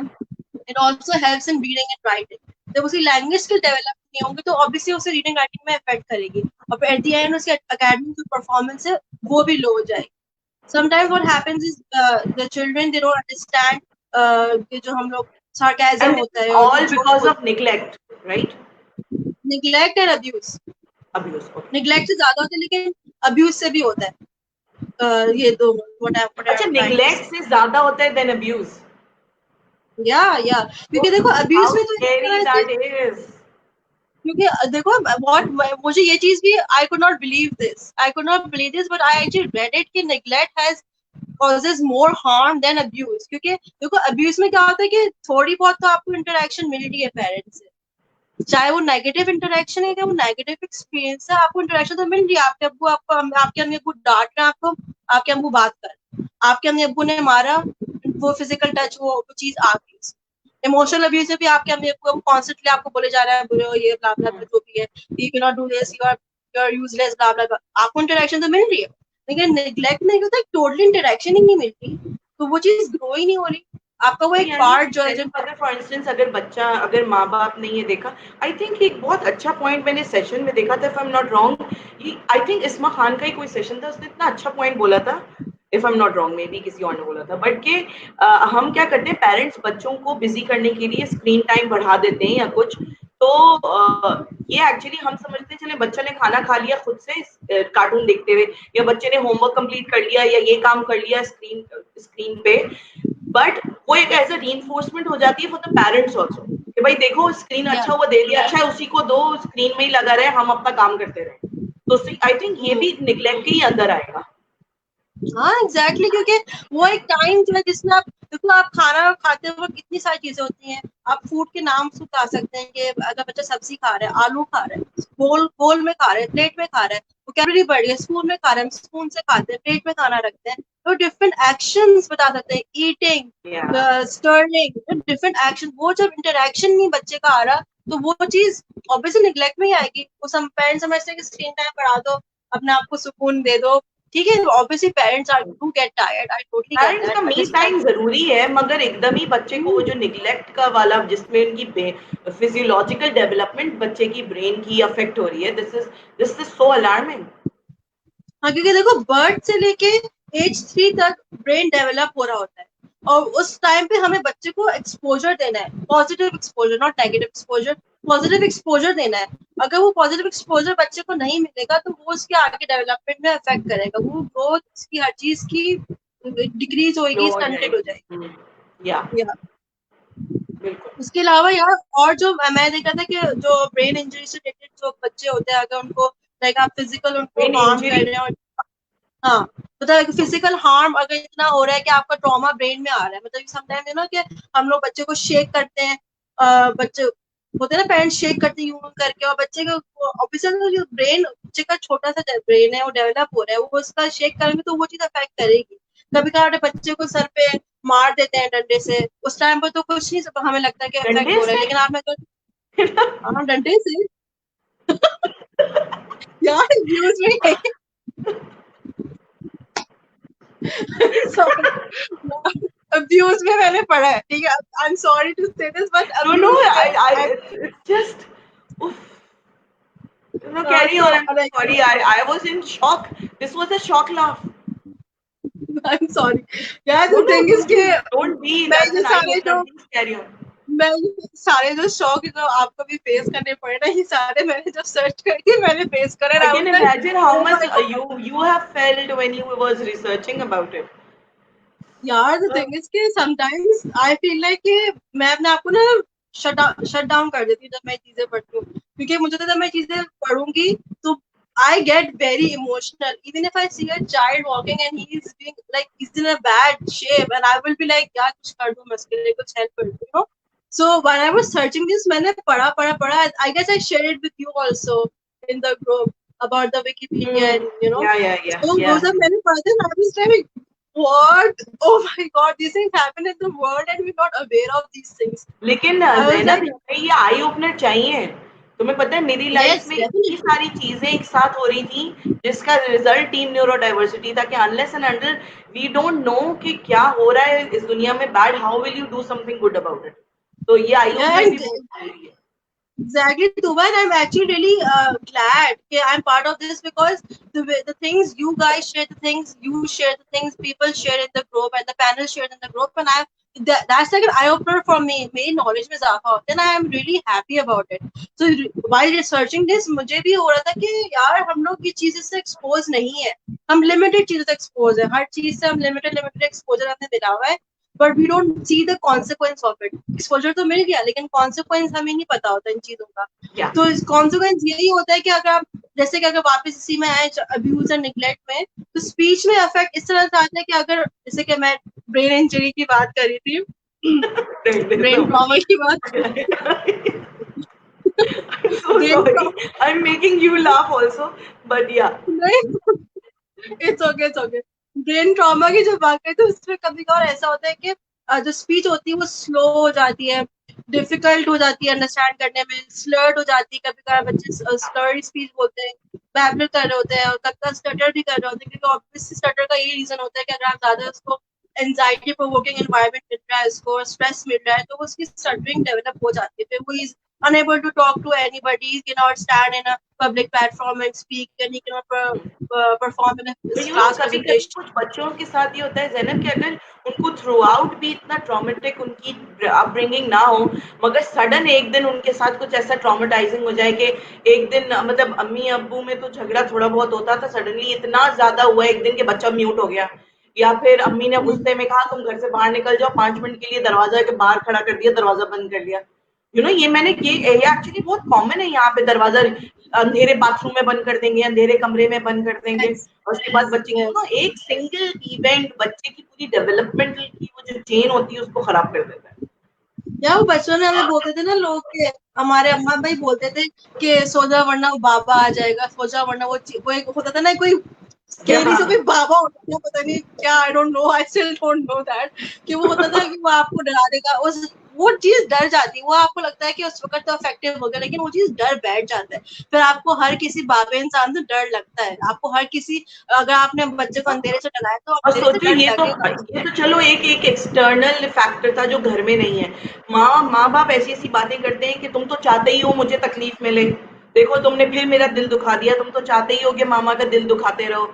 it also helps in reading and writing. जब उसकी लैंग्वेज स्किल डेवलप नहीं होंगे तो ऑब्वियसली उसे रीडिंग राइटिंग में इफेक्ट करेगी, और एट द एंड उसकी एकेडमिक जो परफॉर्मेंस है वो भी लो हो जाएगी. Sometimes what happens is the children, they don't understand कि जो हम लोग sarcasm And this होता is है और जो all joke because होता of neglect, right? है, neglect and abuse. Abuse. Okay. neglect से ज्यादा होता है, लेकिन abuse से भी होता है. ये दो what अच्छा, I'm trying to neglect say. से ज्यादा होता है than abuse. या क्योंकि देखो How abuse में तो एक scary तरह से, that is. क्योंकि देखो what मुझे ये चीज भी I could not believe this but I actually read it कि neglect has causes more harm than abuse. क्योंकि देखो abuse में क्या होता है कि थोड़ी बहुत तो आपको इंटरेक्शन मिल रही है पेरेंट्स से, चाहे वो नेगेटिव इंटरेक्शन है, वो नेगेटिव एक्सपीरियंस है, आपको इंटरेक्शन तो मिल रही है, आपके अब्बू आपको, आपके अम्मी अब्बू डांट रहे हैं आपको, आपके अम्बू बात कर, आपके अम्मी अब्बू ने मारा, वो फिजिकल टच, वो चीज आ गई. इमोशनल अब्यूज भी आपके अम्मी अब्बू कॉन्स्टेंटली आपको बोले जा रहा है, बुरे हो, ये ब्ला ब्ला जो भी है, you can not do this, you are useless, blah blah. आपको इंटरेक्शन तो मिल रही है, लेकिन नेग्लेक्ट में होता है टोटली इंटरेक्शन ही नहीं मिलती, तो वो चीज ग्रो ही नहीं हो रही. आपका वो एक यानी पार्ट जो है, अगर फॉर इंस्टेंस अगर बच्चा, अगर माँ बाप ने ये देखा, आई थिंक एक बहुत अच्छा पॉइंट मैंने सेशन में देखा था, if I am not wrong, I think इस्मा खान का ही कोई सेशन था, उसने इतना अच्छा पॉइंट बोला था, if I am not wrong, may be किसी और ने बोला था, बट के हम क्या करते हैं, पेरेंट्स बच्चों को बिजी करने के लिए स्क्रीन टाइम बढ़ा देते हैं या कुछ, तो ये एक्चुअली हम समझते हैं चले बच्चे ने खाना खा लिया खुद से कार्टून देखते हुए, या बच्चे ने होमवर्क कंप्लीट कर लिया या ये काम कर लिया स्क्रीन पे, बट वो एक एज अ रीइंफोर्समेंट हो जाती है फॉर द पेरेंट्स ऑल्सो कि भाई देखो स्क्रीन अच्छा हुआ दे दिया, अच्छा है उसी को दो, स्क्रीन में ही लगा रहे, हम अपना काम करते रहे, तो आई थिंक ये भी निग्लेक्ट के ही अंदर आएगा. हाँ एग्जैक्टली, क्योंकि वो एक टाइम जो है जिसमें आप देखो, आप खाना खाते वक्त इतनी सारी चीजें होती हैं, आप फूड के नाम से बता सकते हैं कि अगर बच्चा सब्जी खा रहा है, आलू खा रहा है, बोल में खा रहा है, प्लेट में खा रहा है, वो कैलोरी बढ़ रही है, स्पून में खा रहे हैं, स्पून से खाते हैं, प्लेट में खाना रखते हैं, तो डिफरेंट एक्शंस बता सकते हैं, ईटिंग, स्टर्लिंग, डिफरेंट एक्शन. वो जब इंटरेक्शन नहीं बच्चे का आ रहा, तो वो चीज ऑब्वियसली निग्लेक्ट में ही आएगी. वो सब पेरेंट्स समझते हैं कि स्क्रीन टाइम बढ़ा दो, अपने आप को सुकून दे दो, ठीक है, obviously parents are do get tired, I totally get parents का दैट, मी टाइम जरूरी है, मगर एकदम ही बच्चे को वो जो निग्लेक्ट का वाला जिसमें उनकी फिजियोलॉजिकल डेवलपमेंट बच्चे की ब्रेन की अफेक्ट हो रही है, दिस इज सो अलार्मिंग. हाँ, क्योंकि देखो बर्थ से लेके एज 3 तक ब्रेन डेवलप हो रहा होता है, और उस टाइम पे हमें बच्चे को एक्सपोजर देना है, positive exposure, not negative exposure, positive exposure देना है. अगर वो पॉजिटिव एक्सपोजर बच्चे को नहीं मिलेगा तो वो उसके आगे डेवलपमेंट में इफेक्ट करेगा, वो ग्रोथ उसकी हर चीज की डिक्रीज होगी, स्टंटेड हो जाएगी. या या बिल्कुल. उसके अलावा यार, और जो मैं देखा था कि जो ब्रेन इंजरी से रिलेटेड जो बच्चे होते हैं, अगर उनको लाइक आप फिजिकल उनको ब्रेन हार्म कर इंजरी. रहे हैं, हाँ, मतलब फिजिकल हार्म अगर इतना हो रहा है कि आपका ट्रॉमा ब्रेन में आ रहा है, मतलब समटाइम ना कि हम लोग बच्चे को शेक करते हैं, बच्चे होते हैं ना, पेरेंट्स शेक करते हैं यूं करके, और बच्चे को ऑब्वियसली जो ब्रेन, बच्चे का छोटा सा ब्रेन है वो डेवलप हो रहा है, वो उसका शेक करेंगे तो वो चीज अफेक्ट करेगी. कभी कभार बच्चे को सर पे मार देते हैं डंडे से, उस टाइम पर तो कुछ नहीं, सब हमें लगता है कि अफेक्ट डंडे हो रहा है, से. लेकिन आपने हाँ डंडे से यार न्यूज में सॉरी, अब्यूज में मैंने पढ़ा है, ठीक है, आई एम सॉरी टू से दिस, बट No, अब्यूज में it's just, oof. No, carry on. तो I'm so sorry. I was in shock. This was a shock laugh. I am sorry यार, द No, थिंग इज कि don't be. मैं That's ये an eye सारे opener. जो Please carry on. मैं ये सारे जो शौक जो आपको भी फेस करने पड़े ना, ये सारे मैंने जब सर्च करके मैंने फेस करे, I I can was like imagine how oh much my god you have felt when you was researching about it. यार। द थिंग इज कि समटाइम्स आई फील लाइक कि मैं अपने आप को ना शट डाउन कर देती हूँ जब मैं चीजें पढ़ती हूँ, क्योंकि मुझे तो जब मैं चीजें पढ़ूंगी तो I get very emotional, even if I see a child walking and he is being like is in a bad shape, and I will be like यार कुछ कर दूं मैं उसके लिए, कुछ हेल्प कर दूं, you know. So when I was searching this, मैंने पढ़ा, I guess I share it with you also in the group about the Wikipedia, Hmm. And you know, so वो Yeah. सब मैंने पढ़ा था, I was like what? Oh my God, these things happen in the world and we're not aware of these things. लेकिन I was Zainab, like, हमें ये eye opener चाहिए। तुम्हें पता है मेरी लाइफ yes, में इतनी definitely. सारी चीजें एक साथ हो रही थी जिसका रिजल्ट टीम न्यूरो डाइवर्सिटी था कि unless and until we don't know कि क्या हो रहा है इस दुनिया में bad, how will you do something good about it. तो ये आई Yeah, ओपनर and भी बहुत जरूरी है। exactly, Tuba, and I'm actually really glad that I'm part of this, because the things you guys share, the things you share, the things people share in the group, and the panel shared in the group, and that's like an eye opener for me. मेरी knowledge में इजाफा होता है, and I am really happy about it. So while researching this, मुझे भी हो रहा था कि यार हम लोग ये चीजें से expose नहीं है, हम limited चीजों से expose है, हर चीज से हम limited exposure हमने मिला हुआ है, but we don't see the consequence of it. Exposure तो मिल गया, लेकिन कॉन्सिक्वेंस हमें नहीं पता होता इन चीजों का। या तो कॉन्सिक्वेंस यही होता है कि अगर आप जैसे कि अगर वापस इसी में आए अब्यूज एंड निग्लेक्ट में, तो स्पीच में इफेक्ट इस तरह से आता है कि अगर जैसे कि मैं ब्रेन इंजरी की बात करी थी, ब्रेन ट्रॉमा की बात so brain sorry, I'm making you laugh also, but yeah. नहीं, it's okay, it's okay. Brain trauma की जो बात करें तो उसमें कभी कभार ऐसा होता है कि जो स्पीच होती है वो स्लो हो जाती है, डिफिकल्ट हो जाती है अंडरस्टैंड करने में, स्लर्ड हो जाती है, कभी कभार बच्चे स्लर्ड स्पीच बोलते हैं, बैबल कर रहे होते हैं, और कभी कभी स्टटर भी कर रहे होते हैं, क्योंकि ऑब्वियसली स्टटर का ये रीजन होता है कि अगर आप ज्यादा उसको एंजाइटी प्रोवोकिंग एनवायरनमेंट मिल रहा है, उसको स्ट्रेस मिल रहा है, तो उसकी स्टटरिंग डेवलप हो जाती है, फिर वो is unable to talk to anybody, he cannot stand in a public platform and speak, and he cannot perform in a class कभी कभी presentation. कुछ बच्चों के साथ ये होता है ज़ैनब कि अगर उनको थ्रू आउट भी इतना ट्रॉमेटिक उनकी अपब्रिंगिंग ना हो, मगर सडन एक दिन उनके साथ कुछ ऐसा ट्रॉमेटाइजिंग हो जाए कि एक दिन मतलब अम्मी अब्बू में तो झगड़ा थोड़ा बहुत होता था, सडनली इतना ज्यादा हुआ एक दिन के बच्चा म्यूट हो गया, या फिर अम्मी ने गुस्से में कहा तुम घर से बाहर निकल जाओ, 5 मिनट के लिए दरवाजा के बाहर खड़ा कर दिया, दरवाजा बंद कर लिया। ये मैंने ये एक्चुअली बहुत कॉमन है यहाँ पे, दरवाजा अंधेरे बाथरूम में बंद कर देंगे, अंधेरे कमरे में बंद कर देंगे, Yes, और उसके बाद yes, बच्चे की yes. एक सिंगल इवेंट बच्चे की पूरी डेवलपमेंटल की वो जो चेन होती है उसको खराब कर देता है। या वो बचपन में हमें बोलते थे ना लोग के, हमारे अम्मा भाई बोलते थे कि सो जा वरना वो बाबा आ जाएगा, सो जा वरना वो एक होता था ना कोई स्केरी से कोई बाबा होता था, पता नहीं क्या, आई don't no, I still don't know that, कि वो होता था कि वो आपको डरा देगा, उस वो चीज डर जाती है, वो आपको लगता है कि उस वक्त तो इफेक्टिव हो गया, लेकिन वो चीज डर बैठ जाता है, फिर आपको हर किसी बाबे इंसान से डर लगता है, आपको हर किसी, अगर आपने बच्चे को अंधेरे से डराया तो और अंधेरे से सोचो डर ये लगेगा। तो चलो एक एक्सटर्नल फैक्टर था जो घर में नहीं है। माँ बाप ऐसी ऐसी बातें करते हैं कि तुम तो चाहते ही हो मुझे तकलीफ मिले, देखो तुमने फिर मेरा दिल दुखा दिया, तुम तो चाहते ही हो कि मामा का दिल दुखाते रहो।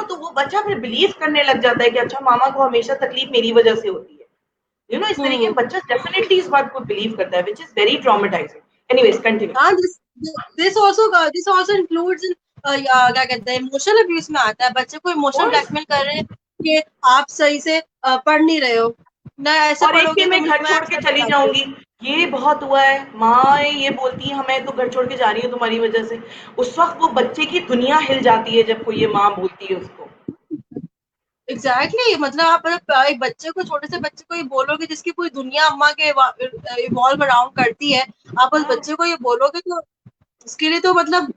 तो वो बच्चा फिर बिलीव करने लग जाता है कि अच्छा मामा को हमेशा तकलीफ मेरी वजह से होती है। इस तरीके बच्चा डेफिनेटली इस बात को बिलीव करता है, which is very traumatising. Anyways continue. हाँ, this also includes in, क्या कहते हैं, इमोशनल अब्यूज में आता है, बच्चे को इमोशनल कोर्स। ब्लैकमेल कर रहे हैं कि आप सही से पढ़ नहीं रहे हो, ना ऐसे और एक कि पढ़ोगे तो मैं घर मैं छोड़ के एक्सेप्ट चली कर जाऊंगी, दूंगी। ये बहुत हुआ है, माँ ये बोलती है मैं तो घर छोड़ के जा रही हूँ तुम्हारी वजह से। उस वक्त वो बच्चे की दुनिया हिल जाती है जब कोई ये माँ बोलती है उसको। एग्जैक्टली, मतलब आप एक बच्चे को, छोटे से बच्चे को ये बोलोगे जिसकी पूरी दुनिया अम्मा के इवॉल्व अराउंड करती है, आप उस हाँ, बच्चे को ये बोलोगे तो उसके लिए तो मतलब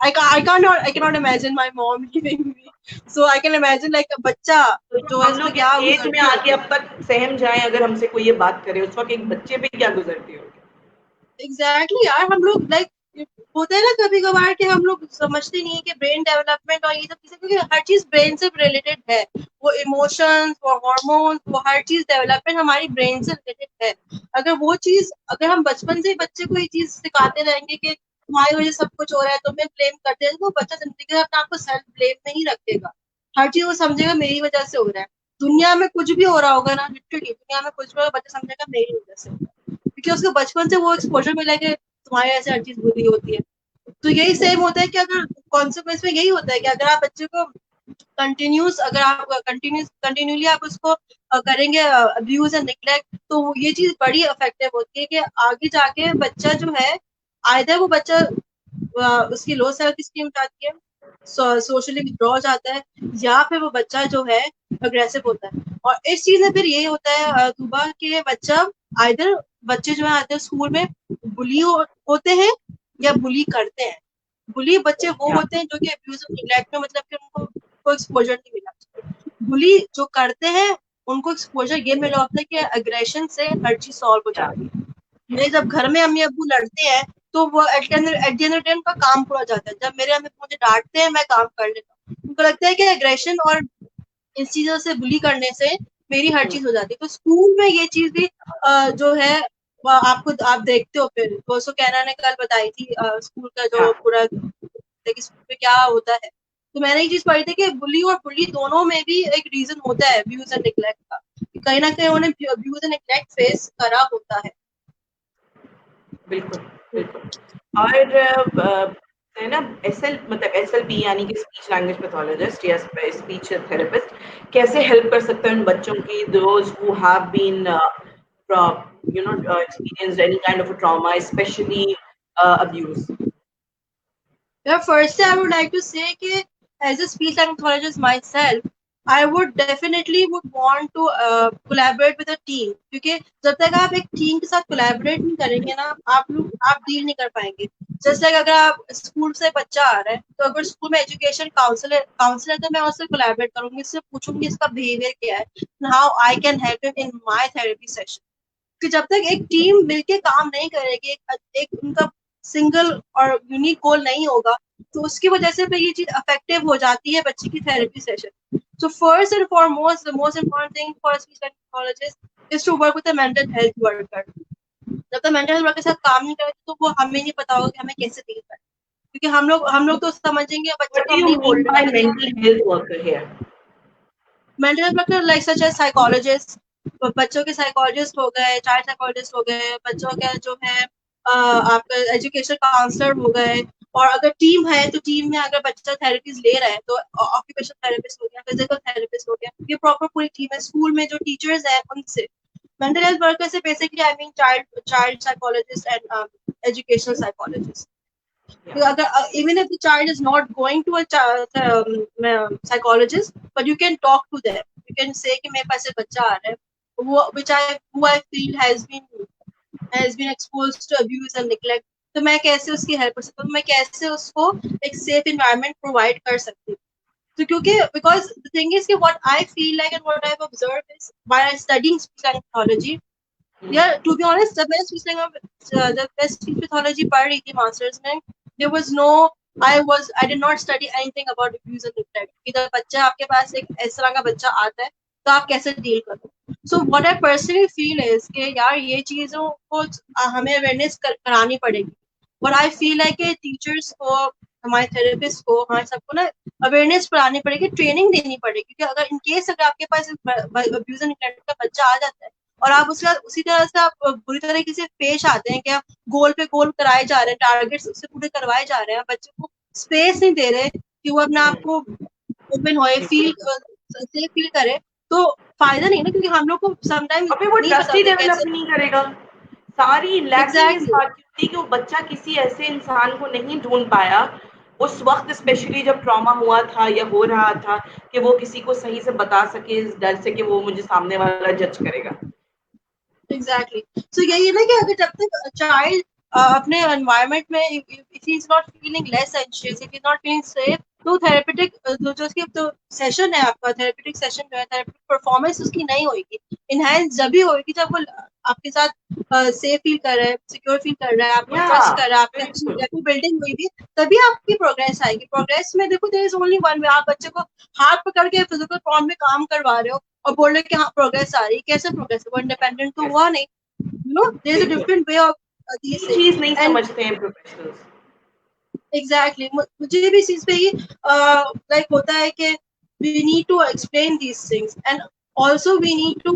I cannot imagine my mom leaving me. So I can imagine like a बच्चा तो जो हम इसमें लोग इस क्या एज में गुजरती आके होगी। अब तक सहम जाएं अगर हमसे कोई ये बात करे, उस वक्त एक बच्चे पे क्या गुजरती होगी। एग्जैक्टली यार, हम लोग लाइक होता है ना कभी कभार कि हम लोग समझते नहीं है कि ब्रेन डेवलपमेंट और ये सब चीजें, क्योंकि हर चीज ब्रेन से रिलेटेड है। वो इमोशंस, वो हार्मोन्स, वो हर चीज डेवलपमेंट हमारी ब्रेन से रिलेटेड है। अगर वो चीज, अगर हम बचपन से ही बच्चे को ये चीज सिखाते रहेंगे कि तुम्हारी वजह से सब कुछ हो रहा है, तुम्हें ब्लेम करते हैं, तो वो बच्चा जिंदगी में अपने आप को सेल्फ ब्लेम नहीं रखेगा। हर चीज वो समझेगा मेरी वजह से हो रहा है। दुनिया में कुछ भी हो रहा होगा ना, लिटरली दुनिया में कुछ भी होगा, बच्चा समझेगा मेरी वजह से हो रहा है, क्योंकि उसको बचपन से वो एक्सपोजर मिला है कि तुम्हारे ऐसे हर चीज बुरी होती है। तो यही सेम होता है कि अगर कॉन्सिक्वेंस में यही होता है कि अगर आप बच्चे को कंटिन्यूस, अगर आप कंटिन्यूली आप उसको करेंगे अब्यूज एंड निग्लेक्ट, तो ये चीज बड़ी इफेक्टिव होती है कि आगे जाके बच्चा जो है, आइदर वो बच्चा उसकी लो सेल्फ स्टीम जाती है, सोशली विथड्रॉ जाता है, या फिर वो बच्चा जो है अग्रेसिव होता है। और इस चीज में फिर ये होता है तुबा कि बच्चा, आइदर बच्चे जो है आते हैं स्कूल में बुली होते हैं या बुली करते हैं। बुली बच्चे वो या होते हैं जो कि अब्यूज और निग्लेक्ट में, मतलब कि उनको कोई एक्सपोजर नहीं मिला। बुली जो करते हैं उनको एक्सपोजर ये मिला होता है कि अग्रेशन से हर चीज सॉल्व हो या जाती है। मेरे जब घर में अम्मी अब्बू लड़ते हैं, तो वो एट द एंड डे उनका काम पूरा हो जाता है। जब मेरे अम्मी मुझे डांटते हैं, मैं काम कर लेता हूँ। उनको लगता है कि अग्रेशन और इस चीजों से बुली करने से मेरी हर चीज हो जाती है। तो स्कूल में ये चीज भी जो है आपको, आप देखते हो। फिर वो सो कैना ने कल बताई थी स्कूल का या जो पूरा कि स्कूल में क्या होता है। तो मैंने ये चीज पढ़ी थी कि बुली और बुली दोनों में भी एक रीजन होता है अब्यूज एंड निग्लेक्ट का, कि कहीं ना कहीं उन्हें अब्यूज एंड निग्लेक्ट फेस करा होता है। बिल्कुल, बिल्कुल। और है ना, मतलब एसएलपी यानी कि स्पीच लैंग्वेज पैथोलॉजिस्ट या स्पीच थेरेपिस्ट कैसे हेल्प कर सकते हैं उन बच्चों की, those who have been experienced any kind of a trauma, especially abuse? Yeah, firstly, I would like to say कि as a speech language pathologist myself, I would definitely would want to collaborate with a team, क्योंकि जब तक आप एक team के साथ collaborate नहीं करेंगे ना, आप डील नहीं कर पाएंगे। जैसे अगर आप स्कूल से बच्चा आ रहा है, तो अगर स्कूल में एजुकेशन काउंसलर तो मैं उससे कोलैबोरेट करूंगी, इससे पूछूंगी इसका बिहेवियर क्या है, how I can help him in my therapy session. कि जब तक एक टीम मिलके काम नहीं करेगी, एक उनका सिंगल और यूनिक गोल नहीं होगा, तो उसकी वजह से फिर ये चीज अफेक्टिव हो जाती है बच्चे की therapy session. So first and foremost, the most important thing for speech psychologist is to work with a mental health worker. जब तक मेंटल हेल्थ वर्कर के साथ काम नहीं करेंगे, तो वो हमें नहीं पता होगा कि हमें कैसे डील करना है। क्योंकि हम लोग तो समझेंगे बच्चे What को, do हम you नहीं बोल mean रहे by हैं कि mental health worker here? Mental health worker like such as psychologist, बच्चों के साइकोलॉजिस्ट हो गए, चाइल्ड साइकोलॉजिस्ट हो गए, बच्चों का जो है आपका एजुकेशन काउंसलर हो गए। और अगर टीम है तो टीम में अगर बच्चा थेरेपीज ले रहा है तो ऑक्यूपेशन थेरेपिस्ट हो गया, फिजिकल थेरेपिस्ट हो गया, ये प्रॉपर पूरी टीम है। स्कूल में जो टीचर्स है उनसे, मेंटल हेल्थ वर्कर से basically I mean child psychologist and educational psychologist. Yeah. तो अगर even if the child is not going to a psychologist, but you can talk to them, you can say कि मेरे पास एक बच्चा आ रहा है वो who I feel has been exposed to abuse and neglect, तो मैं कैसे उसकी हेल्प कर सकती हूँ, मैं कैसे उसको एक सेफ इन्वायरमेंट प्रोवाइड कर सकती हूँ। तो क्योंकि because the thing is कि what I feel like and what I've observed is while studying speech and pathology, यार टू बी ऑनेस्ट, जब मैं स्पीच पैथोलॉजी पढ़ रही थी मास्टर्स में, there was no, I did not study anything about abuse and neglect, कि जब बच्चा आपके पास एक इस तरह का बच्चा आता है तो आप कैसे डील करो। So what I personally feel is कि यार ये चीजों को हमें अवेयरनेस करानी पड़ेगी। और आई फील लाइक कि टीचर्स को, हमारे थेरेपिस्ट को, हमारे सबको ना अवेयरनेस करानी पड़ेगी, ट्रेनिंग देनी पड़ेगी। क्योंकि अगर इन केस अगर आपके पास अब्यूज एंड नेग्लेक्ट का बच्चा आ जाता है और आप उसका उसी तरह से आप बुरी तरीके से पेश आते हैं कि आप गोल पे गोल कराए जा रहे हैं, टारगेट्स उससे पूरे करवाए जा रहे हैं, बच्चे को स्पेस नहीं दे रहे कि वो अपने आप को ओपन होए, फील सेफ फील करे, तो फायदा नहीं ना। क्योंकि हम लोग को समटाइम अबे वो नहीं ट्रस्ट पता ही होता डेवलप कैसे। नहीं करेगा। सारी लैकिंग इस एग्जैक्टली बात की होती है कि वो बच्चा किसी ऐसे इंसान को नहीं ढूंढ पाया उस वक्त, स्पेशली जब ट्रॉमा हुआ था या हो रहा था, कि वो किसी को सही से बता सके, इस डर से कि वो मुझे सामने वाला जज करेगा। एग्जैक्टली। सो यही है ना कि अगर जब तक चाइल्ड अपने एनवायरनमेंट में if he is not feeling less anxious, if he is not feeling safe, तो थेरेपेटिक जो उसकी तो सेशन है आपका, थेरेपेटिक सेशन जो है, थेरेपेटिक परफॉर्मेंस उसकी नहीं होगी, इनहेंस जब भी होगी जब वो आपके साथ सेफ फील कर रहा है, सिक्योर फील कर रहा है, आपको ट्रस्ट कर रहा है, आपकी अच्छी रैपो बिल्डिंग हुई थी, तभी आपकी प्रोग्रेस आएगी। प्रोग्रेस में देखो there is only one way, आप बच्चे को हाथ पकड़ के फिजिकल फॉर्म में काम करवा रहे हो और बोल रहे हो कि हाँ प्रोग्रेस आ रही है, कैसे प्रोग्रेस? वो इंडिपेंडेंट तो हुआ नहीं, you know there is a different way of these things चीज नहीं and समझते हैं प्रोफेशनल्स। exactly मुझे भी इस चीज पे ही लाइक होता है कि we need to explain these things and also we need to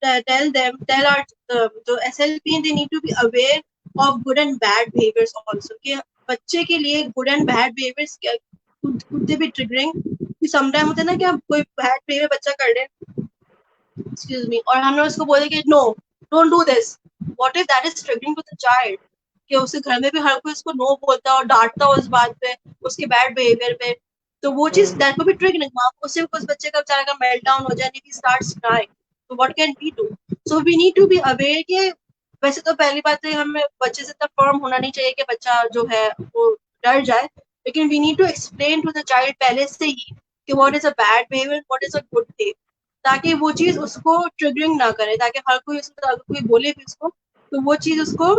tell our जो SLP they need to be aware of good and bad behaviors also, कि बच्चे के लिए good and bad behaviors could they be triggering, कि sometimes होता है ना कि आप कोई bad behavior बच्चा कर ले, excuse me, और हम लोग उसको बोले कि no don't do this, what if that is triggering to the child, कि उसे घर में भी हर कोई उसको नो बोलता है और डांटता है उस बात पे, उसके बैड बिहेवियर पे, तो वो चीज दैट विल बी ट्रिगरिंग, उससे उस बच्चे का बेचारे का मेल्ट डाउन हो जाए, ही स्टार्ट्स क्राइंग, तो what can we do? So we need to be aware कि वैसे तो पहली बात है हमें बच्चे से इतना फर्म होना नहीं चाहिए कि बच्चा जो है वो डर जाए, लेकिन we need to explain to the child पहले से ही कि what is a bad behaviour, what is a good thing, ताकि वो चीज उसको ट्रिगरिंग ना करे, ताकि हर कोई उसको अगर कोई बोले भी उसको तो वो चीज उसको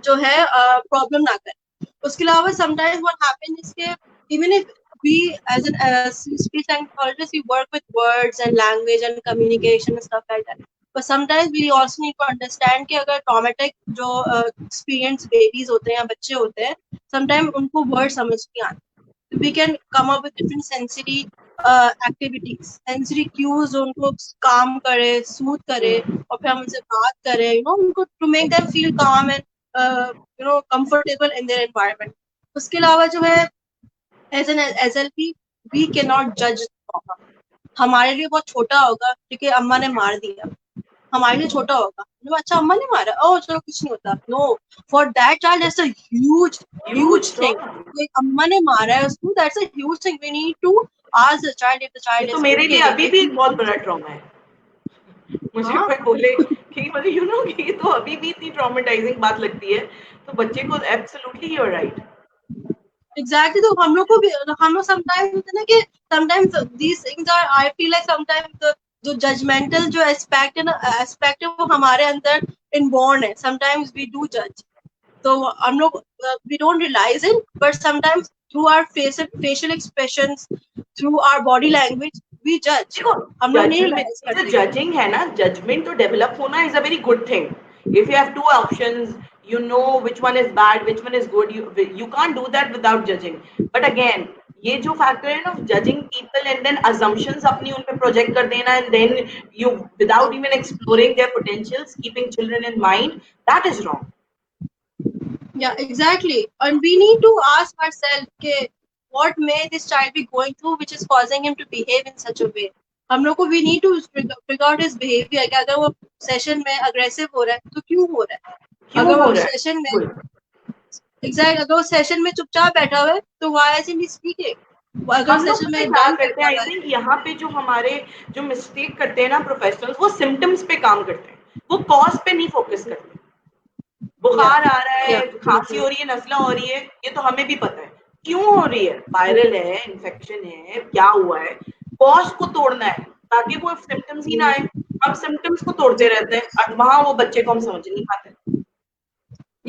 जो है प्रॉब्लम ना करे। उसके अलावा समटाइम्स व्हाट हैपन इज के even if we as an speech and pathologist we work with words and language and communication and stuff like that, but sometimes we also need to understand कि अगर traumatic जो experienced babies होते हैं या बच्चे होते हैं, sometimes उनको word समझ नहीं आते, we can come up with different sensory activities, sensory cues जो उनको काम करे, soothe करे और फिर हम उनसे बात करें, you know, उनको to make them feel calm and you know comfortable in their environment. उसके अलावा जो है as an SLP we cannot judge trauma, हमारे लिए बहुत छोटा होगा क्योंकि अम्मा ने मार दिया, हमारे लिए छोटा होगा, no, अच्छा अम्मा ने मारा, ओ चलो कुछ नहीं होता, no, for that child that's a huge thing, like अम्मा ने मारा है उसको, that's a huge thing, we need to ask the child if the ये child तो is मेरे लिए okay, अभी भी एक बहुत बड़ा ट्रॉमा है। मुझे कोई बोले कि मतलब यू नो ये तो अभी भी इतनी ट्रॉमेटाइजिंग बात लगती है, तो बच्चे को absolutely you are right. Exactly, तो हम लोग को भी, हम लोग समटाइम्स होता है ना कि sometimes these things are, I feel like sometimes जो जजमेंटल जो एस्पेक्ट है ना, एस्पेक्ट है वो हमारे अंदर इनबॉर्न है, समटाइम्स वी डू जज, तो हम लोग we don't realise it, but sometimes through our facial expressions, through our body language we जज, देखो हम लोग नहीं रियलाइज जजमेंट, जो करते। जजिंग है ना, जजमेंट तो डेवलप होना is a very good thing. If you have two options, you know which one is bad, which one is good, you can't do that without judging. But again, ये जो factor है ना, judging people and then assumptions अपनी उन पे project कर देना, and then you without even exploring their potentials, keeping children in mind, that is wrong. Yeah, exactly. And we need to ask ourselves कि what may this child be going through which is causing him to behave in such a way. हम लोग को we need to figure out his behavior, कि अगर वो session में aggressive हो रहा है तो क्यों हो रहा है, क्यों अगर हो वो रहा सेशन में है? एग्जैक्ट, अगर वो सेशन में चुपचाप बैठा हुआ है तो why isn't he speaking, अगर हम लोग सेशन पता है में क्या डन करते बैठा हैं, आई हुआ है। थिंक यहाँ पे जो हमारे जो मिस्टेक करते हैं ना प्रोफेशनल्स, वो सिम्टम्स पे काम करते हैं, वो कॉज पे नहीं फोकस करते। बुखार आ रहा है, या खांसी हो रही है, नजला हो रही है, ये तो हमें भी पता है क्यों हो रही है, वायरल है, इन्फेक्शन है, क्या हुआ है, कॉज को तोड़ना है ताकि वो सिम्टम्स ही ना आए। हम सिम्टम्स को तोड़ते रहते हैं और वहां वो बच्चे को हम समझ नहीं पाते।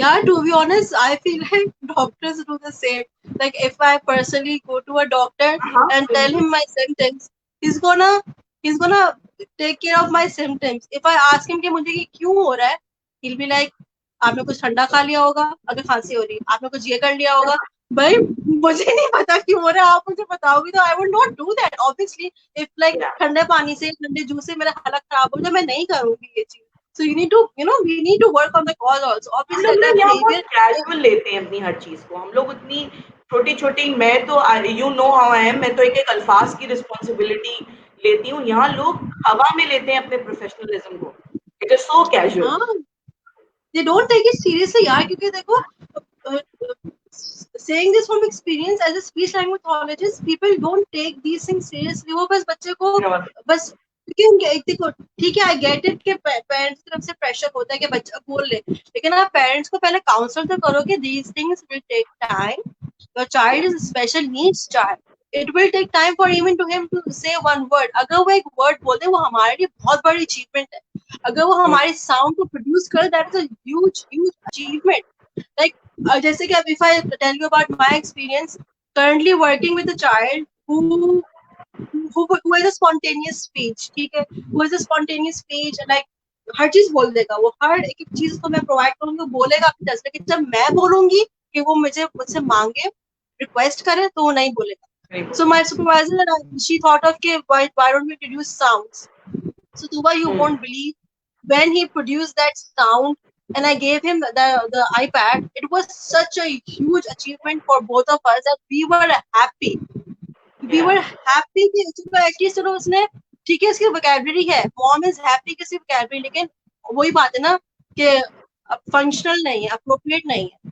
Yeah, to be honest, I feel like doctors do the same. Like if I personally go to a doctor हाँ and tell बिल्कुल। him my symptoms, he's gonna he's gonna take care of my symptoms. If I ask him कि मुझे ये क्यों हो रहा है, he'll be like आपने कुछ ठंडा खा लिया होगा, अगर खांसी हो रही है, आपने कुछ ये कर लिया होगा। भाई मुझे नहीं पता क्यों हो रहा है, आप मुझे बताओगे तो I would not do that. Obviously, if like Yeah. ठंडे पानी से ठंडे जूस से मेरा हालत खराब हो जाए, मैं नहीं करूंगी ये चीज। So you need to, you know, we need to work on the cause also. हम Obviously, लोग ना that यहाँ बहुत behavior. कैजुअल लेते हैं अपनी हर चीज को, हम लोग उतनी छोटी छोटी, मैं तो you know how I am, मैं तो एक एक अल्फाज की रिस्पॉन्सिबिलिटी लेती हूँ, यहाँ लोग हवा में लेते हैं अपने प्रोफेशनलिज्म को। It is so casual. हाँ, they don't take it seriously यार, क्योंकि देखो saying this from experience as a speech language pathologist, people don't take these things seriously. वो बस बच्चे को बस क्योंकि देखो ठीक है, आई गेट इट कि पेरेंट्स की तरफ से प्रेशर होता है कि बच्चा बोल ले, लेकिन आप पेरेंट्स को पहले काउंसल तो करो कि these things will take time, your child is special needs child, it will take time for even to him to say one word. अगर वो एक वर्ड बोलते वो हमारे लिए बहुत बड़ी अचीवमेंट है। अगर वो हमारे साउंड को प्रोड्यूस करे that is a huge huge achievement. Like जैसे कि if I tell you about my experience, currently working with a child who has a spontaneous speech, ठीक है, who has a spontaneous speech, like हर चीज बोल देगा वो, हर एक चीज को मैं प्रोवाइड करूंगी, वो बोलेगा अपनी तरफ से, लेकिन जब मैं बोलूंगी कि वो मुझसे मांगे, रिक्वेस्ट करे, तो वो नहीं बोलेगा। So my supervisor, she thought of कि why don't we introduce sounds? So Tuba, you won't believe, when he produced that sound and I gave him the iPad, it was such a huge achievement for both of us that we were happy. We were happy कि at least चलो उसने, ठीक है, इसकी vocabulary है, mom is happy कि इसकी vocabulary, लेकिन वही बात है ना कि फंक्शनल नहीं है, अप्रोप्रिएट नहीं है।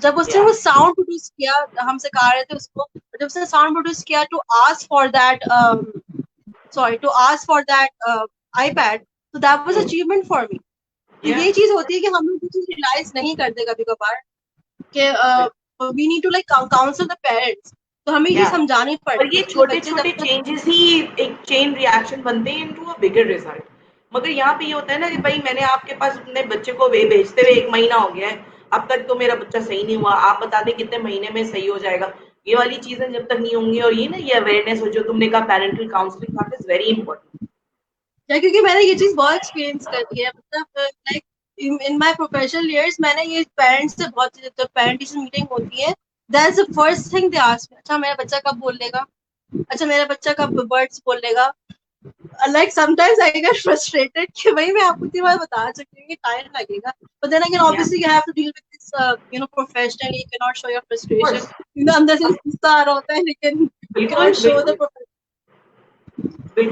जब उसने वो साउंड प्रोड्यूस किया, हम सिखा रहे थे उसको, जब उसने साउंड प्रोड्यूस किया to ask for that iPad, so that was achievement for me. तो ये चीज होती है कि हम लोग कुछ रियलाइज नहीं करते कभी कभार कि we need to like counsel the parents, तो हमें ये समझानी पड़ती है। और ये छोटे छोटे चेंजेस ही एक चेन रिएक्शन बनते हैं इनटू अ बिगर रिजल्ट। मगर यहाँ पे ये होता है ना कि भाई मैंने आपके पास अपने बच्चे को भेजते हुए 1 महीना हो गया है, अब तक तो मेरा बच्चा सही नहीं हुआ, आप बता दें कितने महीने में सही हो जाएगा। ये वाली चीजें जब तक नहीं होंगी, और ये ना ये अवेयरनेस हो जो तुमने कहा parental counselling, that is very important. क्योंकि मैंने ये चीज बहुत एक्सपीरियंस कर है, मतलब like in my professional years मैंने ये पेरेंट्स से बहुत, जब पेरेंट टीचर मीटिंग होती है, that's the first thing they ask me, अच्छा मेरा बच्चा कब बोल लेगा, अच्छा मेरा बच्चा कब वर्ड्स बोल लेगा। Like sometimes I get frustrated कि भाई मैं आपको इतनी बार बता चुकी हूँ कि टाइम लगेगा, but then again obviously you have to deal with this professionally, you cannot show your frustration, अंदर से गुस्सा आ रहा होता है, लेकिन you cannot show the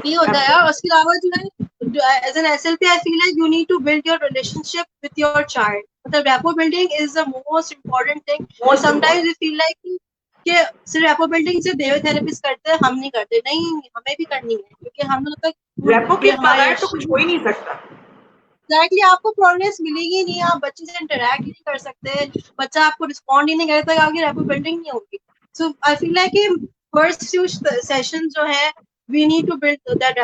ये होता है। और उसके अलावा जो है, as an SLP I feel like you need to build your relationship with your child, मतलब rapport building is the most important thing. Sometimes we feel like कि सिर्फ रैपो बिल्डिंग सिर्फ देव थेरेपिस्ट करते हैं, हम नहीं करते, नहीं हमें भी करनी है, क्योंकि हम लोग तक रैपो के बगैर तो कुछ हो ही नहीं सकता। एग्जैक्टली, आपको प्रोग्रेस मिलेगी नहीं, आप बच्चे से इंटरेक्ट ही नहीं कर सकते, बच्चा आपको रिस्पॉन्ड ही नहीं करता, आपकी रैपो बिल्डिंग नहीं होगी। सो आई फील लाइक कि फर्स्ट फ्यू सेशन जो है, we need to build that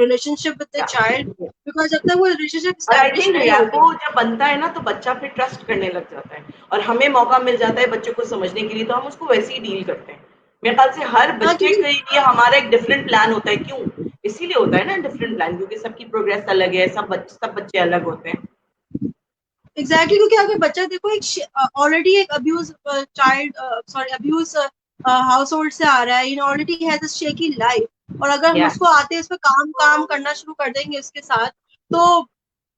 relationship with the child, because जब तक वो relationship establish नहीं होगी, वो जब बनता है ना तो बच्चा फिर ट्रस्ट करने लग जाता है, और हमें मौका मिल जाता है बच्चे को समझने के लिए, तो हम उसको वैसे ही डील करते हैं। मेरे ख्याल से हर बच्चे के लिए हमारा एक डिफरेंट प्लान होता है। क्यों? इसीलिए होता है ना डिफरेंट प्लान, क्योंकि सबकी प्रोग्रेस अलग है, सब बच्चे अलग होते हैं। एग्जैक्टली, क्योंकि अगर बच्चा देखो एक ऑलरेडी एक अब्यूज अब्यूज हाउस होल्ड से आ रहा है, already has a shaky life, और अगर हम उसको आते इस पे काम करना शुरू कर देंगे उसके साथ, तो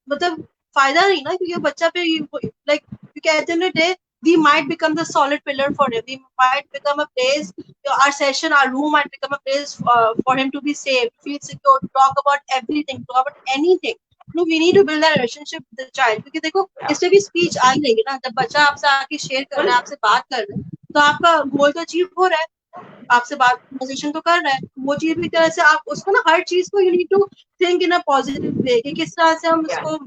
मतलब फायदा नहीं ना, क्योंकि बच्चा पे like at the end of the day we might become the solid pillar for him, we might become a place, our session, our room might become a place for him to be safe, feel secure, to talk about everything, to talk about anything. No, we need to build that relationship with the child, क्योंकि देखो इससे भी speech आ ही रहेगी ना, जब बच्चा आपसे आके शेयर कर रहा है, आपसे बात कर रहा है, तो आपका गोल तो अचीव हो रहा है, आपसे बात कन्वर्सेशन तो कर रहा है, वो चीज भी तरह से आप उसको ना, हर चीज को you need to think in a positive way कि किस तरह से हम उसको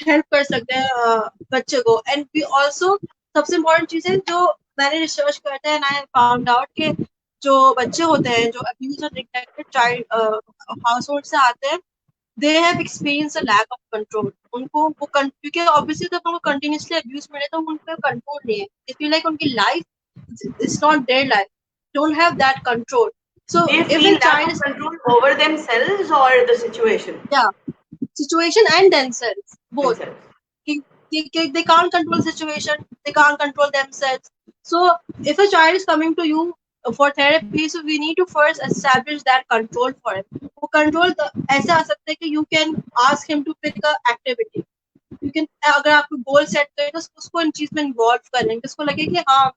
हेल्प कर सकते हैं बच्चे को। एंड वी ऑल्सो, सबसे इम्पोर्टेंट चीज है जो मैंने रिसर्च करते हैं, आई फाउंड आउट कि जो बच्चे होते हैं जो अब्यूज और नेग्लेक्टेड चाइल्ड हाउस होल्ड से आते हैं, they have experienced a lack of control. उनको वो क्योंकि obviously जब उनको continuously abuse मिले तो उन पे control नहीं है, they feel like उनकी life is not their life, don't have that control. So they if feel a child is control over themselves or the situation, situation and themselves, both. They can't control situation, they can't control themselves. So if a child is coming to you for therapy, so we need to first establish that control for him. वो control ऐसे आ सकता है कि you can ask him to pick a activity. You can, अगर आपको goal set करें तो उसको इन चीज में इन्वॉल्व करें, उसको लगे कि हाँ,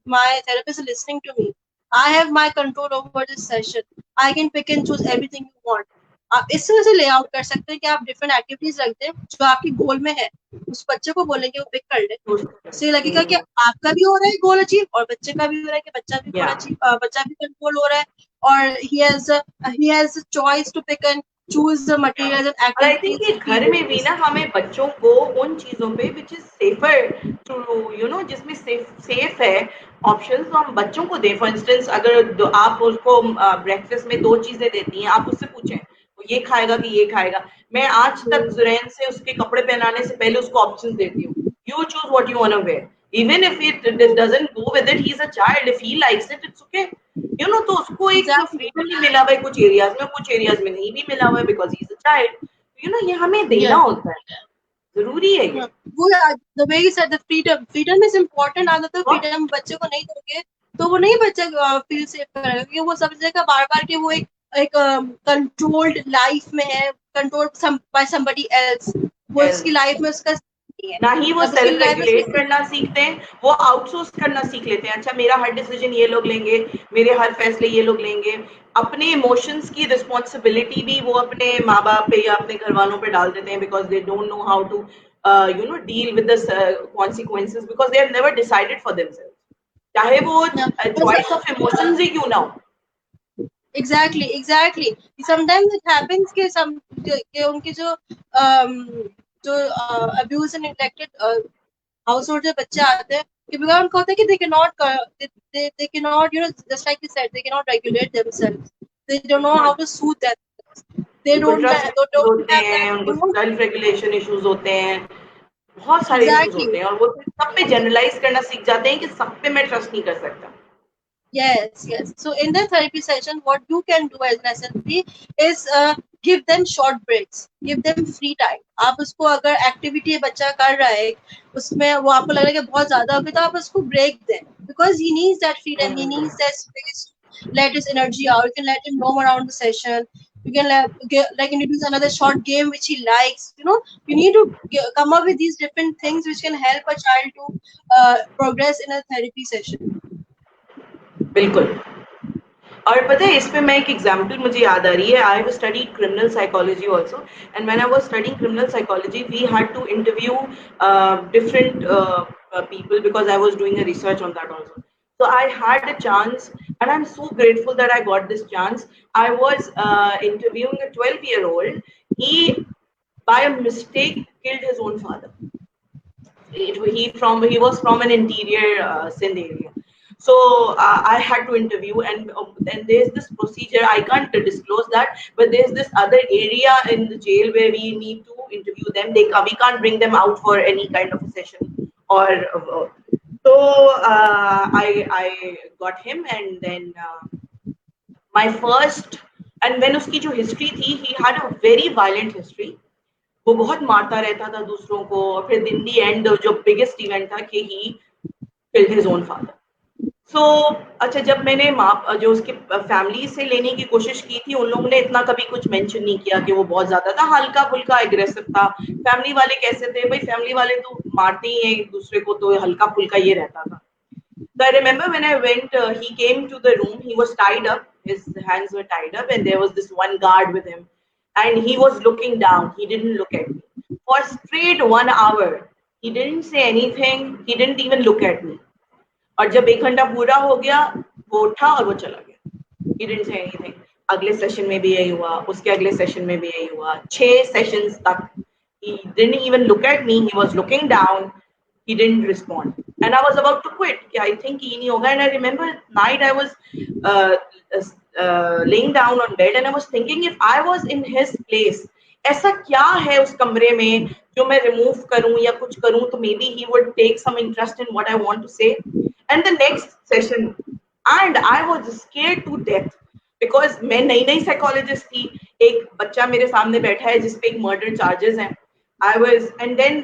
my therapist is listening to me, I have my control over this session, I can pick and choose everything you want. आप इस तरह से लेआउट कर सकते हैं कि आप डिफरेंट एक्टिविटीज रख दें जो आपकी गोल में है, उस बच्चे को बोलेंगे वो पिक कर ले, उससे लगेगा कि आपका भी हो रहा है गोल अचीव, और बच्चे का भी हो रहा है कि बच्चा भी बच्चा भी कंट्रोल हो रहा है, or he has a choice to pick and choose the materials and और आई थिंक activities कि he घर में भी wishes. ना हमें बच्चों को उन चीजों पे विच इज सेफर टू जिसमें सेफ है ऑप्शंस, तो हम बच्चों को दें। फॉर इंस्टेंस अगर आप उसको ब्रेकफास्ट में दो चीजें देती हैं, आप उससे पूछें वो ये खाएगा कि ये खाएगा। मैं आज तक जुरैन से उसके कपड़े पहनाने से पहले उसको ऑप्शंस देती हूँ, you choose what you want to wear, even if it doesn't go with it, he is a child, if he likes it it's okay. तो उसको एक Exactly. फ्रीडम भी मिला हुआ है कुछ एरियाज में, कुछ एरियाज में नहीं भी मिला हुआ है because he is a child. ये हमें देना Yeah. होता है, जरूरी है ये। वो the way you said the freedom is important। अगर तो और freedom बच्चे को नहीं दोगे तो वो नहीं बच्चा फील सेफ करेगा, क्योंकि वो समझेगा बार बार कि वो एक कंट्रोल्ड लाइफ में है, कंट्रोल्ड बाय समबडी एल्स। वो उसकी लाइफ में उसका नहीं है, ना ही वो अब उसकी सेल्फ लाइफ में रेगुलेट करना सीखते हैं, वो आउटसोर्स करना सीख लेते हैं। अच्छा मेरा हर डिसीजन ये लोग लेंगे, मेरे हर फैसले ये लोग लेंगे। अपने इमोशंस की रिस्पॉन्सिबिलिटी भी वो अपने माँ बाप पे या अपने घर वालों पे डाल देते हैं, because they don't know how to deal with the consequences, because they have never decided for themselves, चाहे वो चॉइस ऑफ इमोशंस ही क्यों ना हो। एग्जैक्टली समटाइम्स इट हैपेंस कि उनके जो abuse and neglected house hold जो बच्चे आते हैं, कि बिकॉज उनको होता है कि they cannot, just like you said, they cannot regulate themselves, they don't know how to soothe themselves, they उनको don't trust they issues don't होते have हैं, that, उनको सेल्फ रेगुलेशन इश्यूज होते हैं, बहुत सारे इश्यूज exactly. होते हैं, और वो सब पे जनरलाइज करना सीख जाते हैं कि सब पे मैं ट्रस्ट नहीं कर सकता। Yes. So in the therapy session, what you can do as an SLP is give them short breaks, give them free time. आप उसको अगर एक्टिविटी बच्चा कर रहा है उसमें वो आपको लग रहा है कि बहुत ज्यादा होगी, तो आप उसको ब्रेक दें, because he needs that freedom, he needs that space to let his energy out. You can let him roam around the session. You can like introduce another short game which he likes. You need to come up with these different things which can help a child to progress in a therapy session. बिल्कुल। और पता है, इस पे मैं एक example मुझे याद आ रही है। I have studied criminal psychology also, and when I was studying criminal psychology we had to interview different people because I was doing a research on that also. So I had a chance, and I'm so grateful that I got this chance. I was interviewing a 12-year-old. He, by a mistake, killed his own father. He was from an interior Sindh area. So I had to interview, and there's this procedure. I can't disclose that, but there's this other area in the jail where we need to interview them. We can't bring them out for any kind of a session or. So I got him, and then my first, and when उसकी जो history थी, he had a very violent history. वो बहुत मारता रहता था दूसरों को, और फिर इन दी एंड जो बिगेस्ट इवेंट था कि he killed his own father. So अच्छा, जब मैंने माँ जो उसके फैमिली से लेने की कोशिश की थी, उन लोगों ने इतना कभी कुछ मेंशन नहीं किया कि वो बहुत ज्यादा था, हल्का फुल्का एग्रेसिव था। फैमिली वाले कैसे थे भाई, फैमिली वाले तो मारते ही हैं एक दूसरे को, तो हल्का फुल्का ये रहता था। So I remember when I went, he came to the room. He was tied up. His hands were tied up, and there was this one guard with him. And he was looking down. He didn't look at me. For straight 1 hour, he didn't say anything. He didn't even look at me. और जब 1 घंटा पूरा हो गया, वो उठा और वो चला गया। He didn't say anything. अगले सेशन में भी यही हुआ, उसके अगले सेशन में भी यही हुआ, 6 सेशंस तक he didn't even look at me. He was looking down. He didn't respond, and I was about to quit. I think he nahi hoga. And I remember night I was uh, laying down on bed, and I was thinking, if I was in his place, ऐसा क्या है उस कमरे में जो मैं remove करूं या कुछ करूं, तो maybe he would take some interest in what I want to say. And the next session, and I was scared to death because मैं नई नई साइकोलॉजिस्ट थी, एक बच्चा मेरे सामने बैठा है जिस पे एक मर्डर चार्जेस हैं। I was, and then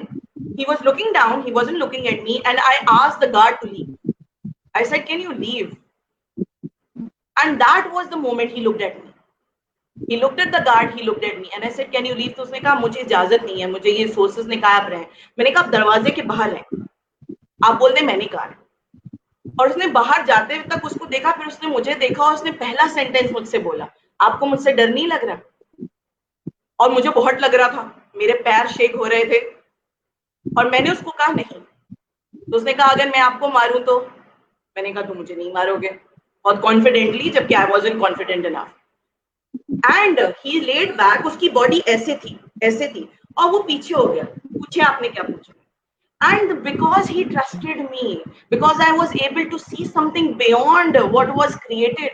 he was looking down, he wasn't looking at me, and I asked the guard to leave. I said, can you leave? And that was the moment he looked at me. He looked at the guard, he looked at me, and I said, can you leave? तो उसने कहा मुझे इजाजत नहीं है, मुझे ये sources ने कहा आप रहें। मैंने कहा आप दरवाजे के बाहर हैं, आप बोल दे मैंने कहा। और उसने बाहर जाते तक उसको देखा, फिर उसने मुझे देखा, और उसने पहला सेंटेंस मुझसे बोला, आपको मुझसे डर नहीं लग रहा? और मुझे बहुत लग रहा था, मेरे पैर शेक हो रहे थे, और मैंने उसको कहा नहीं। तो उसने कहा अगर मैं आपको मारूं तो? मैंने कहा तो मुझे नहीं मारोगे। और कॉन्फिडेंटली, जबकि I wasn't confident enough. And he laid back, उसकी बॉडी ऐसे थी और वो पीछे हो गया। पूछे आपने क्या पूछा? And because he trusted me, because I was able to see something beyond what was created,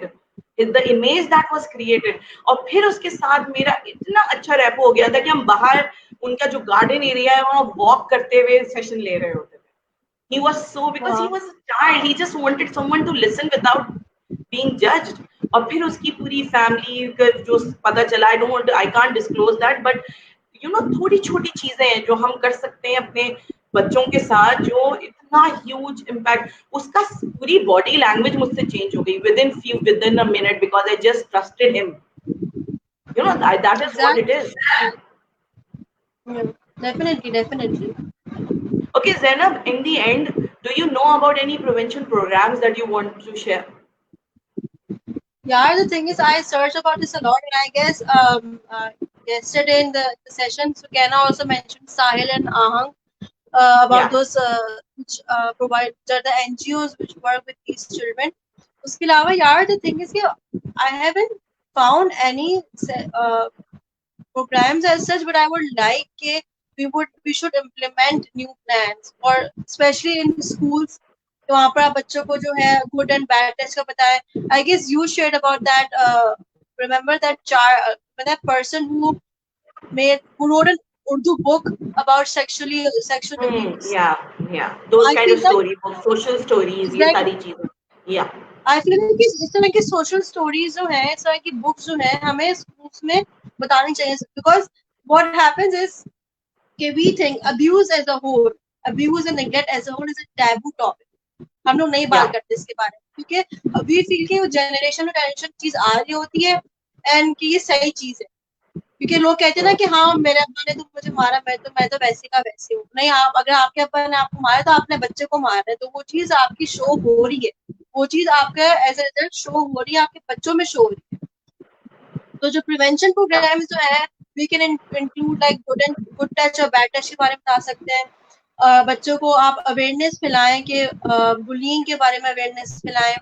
the image that was created, और फिर उसके साथ मेरा इतना अच्छा रैपो हो गया था कि हम बाहर उनका जो गार्डन एरिया है वहां वॉक करते हुए सेशन ले रहे होते थे। He was so, because he हाँ was a child, he just wanted someone to listen without being judged. और फिर उसकी पूरी फैमिली का जो पता चला, I can't disclose that, but थोड़ी छोटी चीजें हैं जो हम कर सकते हैं अपने बच्चों के साथ, जो इतना ह्यूज इम्पैक्ट। उसका पूरी बॉडी लैंग्वेज मुझसे चेंज हो गई with in a minute, because I just trusted him. That is what it exactly, is. Definitely. Okay, Zainab, in the end, do you know about any prevention programs that you want to share? Yeah, the thing is, I searched about this a lot, and I guess yesterday in the session, Sukaina also mentioned Sahil and Ahang about Yeah. those which provide the NGOs which work with these children. उसके अलावा यार, the thing is कि I haven't found any programs as such, but I would like कि we should implement new plans, or especially in schools, तो वहाँ पर आप बच्चों को जो है गुड एंड बैड टेस्ट का बताएं. I guess you shared about that. Remember that person who wrote an Urdu book about sexual abuse. Yeah. Those I kind of feel that stories, social stories, ये exactly. सारी चीजें. Yeah. I feel that कि इस तरह की social stories जो है, इस तरह की बुक्स जो है, हमें स्कूल्स में बतानी चाहिए, because what happens is कि we think abuse as a whole, abuse and neglect as a whole is a taboo topic. हम लोग नहीं बात Yeah. करते इसके बारे में, क्योंकि वी फील कि वो जनरेशन टू जनरेशन चीज आ रही होती है एंड कि ये सही चीज है, क्योंकि लोग कहते हैं ना कि हाँ मेरे अब्बा ने तो मुझे मारा, मैं तो वैसे का वैसे हूँ. नहीं, आप अगर आपके अब्बा ने आपको मारा तो आपने बच्चे को मारा है, तो वो चीज आपकी शो हो रही है, वो चीज आपका एज ए रिजल्ट शो हो रही है, आपके बच्चों में शो हो रही है. तो जो प्रिवेंशन Yeah. प्रोग्राम जो है, we can include like good touch और बैड टच के बारे में बता सकते हैं. बच्चों को आप अवेयरनेस फैलाएं कि बुलिंग के बारे में अवेयरनेस फैलाएं.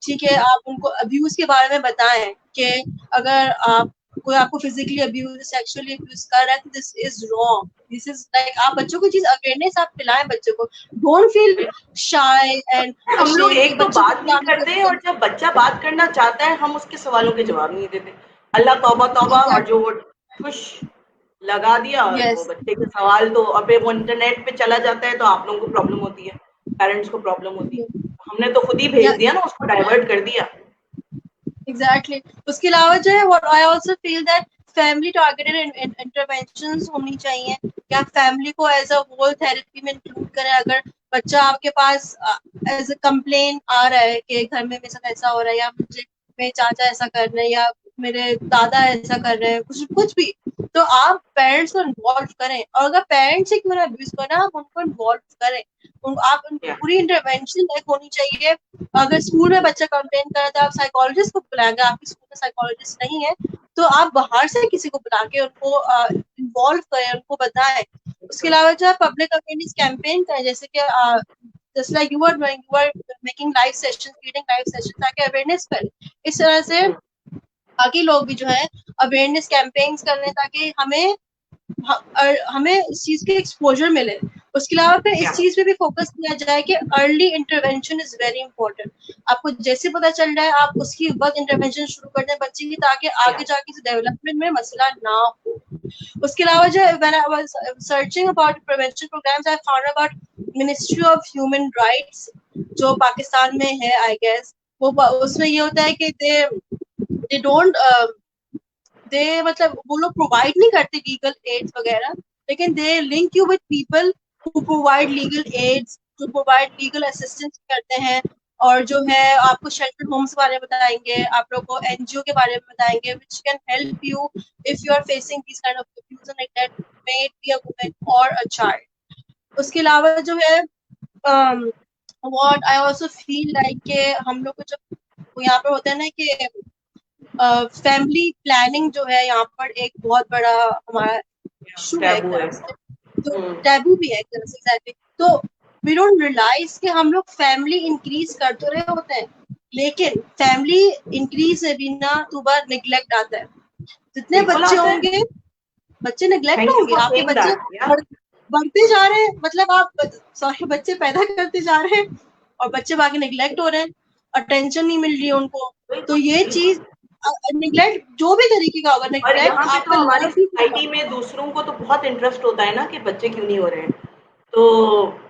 ठीक है, आप उनको अब्यूज के बारे में बताएं कि अगर आप कोई आपको फिजिकली अब्यूज, सेक्सुअली अब्यूज कर रहा है, this is wrong, this is like, आप बच्चों को चीज अवेयरनेस आप फैलाएं बच्चों को. डोंट फील शाय एंड हम लोग अशेम कि एक तो बच्चों को बात नहीं बताने करते, लगते और जब बच्चा बात करना चाहता है हम उसके सवालों के जवाब नहीं देते। अल्लाह तौबा तौबा, और जो हैं. वो खुश लगा दिया, और वो यस, बच्चे के सवाल तो अब वो इंटरनेट पे चला जाता है, तो आप लोगों को प्रॉब्लम होती है, पेरेंट्स को प्रॉब्लम होती है। हमने तो खुद ही भेज दिया ना, उसको डाइवर्ट कर दिया। एग्जैक्टली. उसके अलावा जो है, what I also feel that family targeted interventions होनी चाहिए, या फैमिली को एज अ होल थेरेपी में इंक्लूड करें. अगर बच्चा आपके पास एज अ कंप्लेन आ रहा है कि घर में मेरे साथ ऐसा हो रहा है, या मुझे मेरे चाचा ऐसा कर रहे हैं, या मेरे दादा ऐसा कर रहे हैं, कुछ भी, तो आप पेरेंट्स को इन्वॉल्व करें. और अगर पेरेंट्स ही क्यों ना अब्यूज करें, आप उनको इन्वॉल्व करें. आप उनकी Yeah. पूरी इंटरवेंशन लाइक होनी चाहिए. अगर स्कूल में बच्चा कंप्लेन कर रहा है तो आप साइकोलॉजिस्ट को बुलाएंगे. आपके स्कूल में साइकोलॉजिस्ट नहीं है तो आप बाहर से किसी को बुला के उनको इन्वॉल्व करें, उनको बताएं. उसके अलावा जो है पब्लिक अवेयरनेस कैंपेन करें, जैसे कि just like you are making live sessions, reading live sessions, ताकि अवेयरनेस करें. इस तरह से बाकी लोग भी जो है अवेयरनेस कैंपेन्स कर रहे हैं, ताकि हमें इस चीज के एक्सपोजर मिले. उसके अलावा फिर इस Yeah. चीज पे भी फोकस किया जाए कि early intervention is very important. आपको जैसे पता चल रहा है आप उसकी वक्त इंटरवेंशन शुरू कर दें बच्चे की, ताकि आगे Yeah. जाके डेवलपमेंट में मसला ना हो. उसके अलावा जो when I was searching about prevention programmes, I found about ministry of human rights जो पाकिस्तान में है, आई गेस. वो उसमें ये होता है कि दे डोंट मतलब वो लोग प्रोवाइड नहीं करते लीगल एड्स वगैरह, लेकिन they link you with people who provide legal aids, जो प्रोवाइड लीगल असिस्टेंस करते हैं. और जो है आपको शेल्टर होम्स के बारे में बताएंगे, आप लोग को एनजीओ के बारे में बताएंगे which can help you if you are facing this kind of abuse like that, may it be a woman और अ चाइल्ड. उसके अलावा जो है what I also feel like के हम लोग को जब यहाँ पर होता है ना कि फैमिली प्लानिंग जो है यहाँ पर एक बहुत बड़ा हमारा इशू है एक Taboo तरह है. से, तो टैबू भी है एक तरह से. एग्जैक्टली. तो वी डोंट रियलाइज कि हम लोग फैमिली इंक्रीज कर तो रहे होते हैं, लेकिन फैमिली इंक्रीज से भी ना तुबा निग्लेक्ट आता है। जितने बिल्कुल बच्चे आता है। होंगे बच्चे निग्लेक्ट थैंक यू होंगे, फॉर आपके सेइंग बच्चे दैट। या बढ़ते जा रहे हैं, मतलब आप सॉरी बच्चे पैदा करते जा रहे हैं और बच्चे बाकी निग्लेक्ट हो रहे हैं, अटेंशन नहीं मिल रही है उनको। तो ये चीज निग्लेक्ट जो भी तरीके का होगा, और निग्लेक्ट यहाँ पे तो आपका हमारी और भी होगा। सोसाइटी में दूसरों को तो बहुत इंटरेस्ट होता है ना कि बच्चे क्यों नहीं हो रहे हैं। तो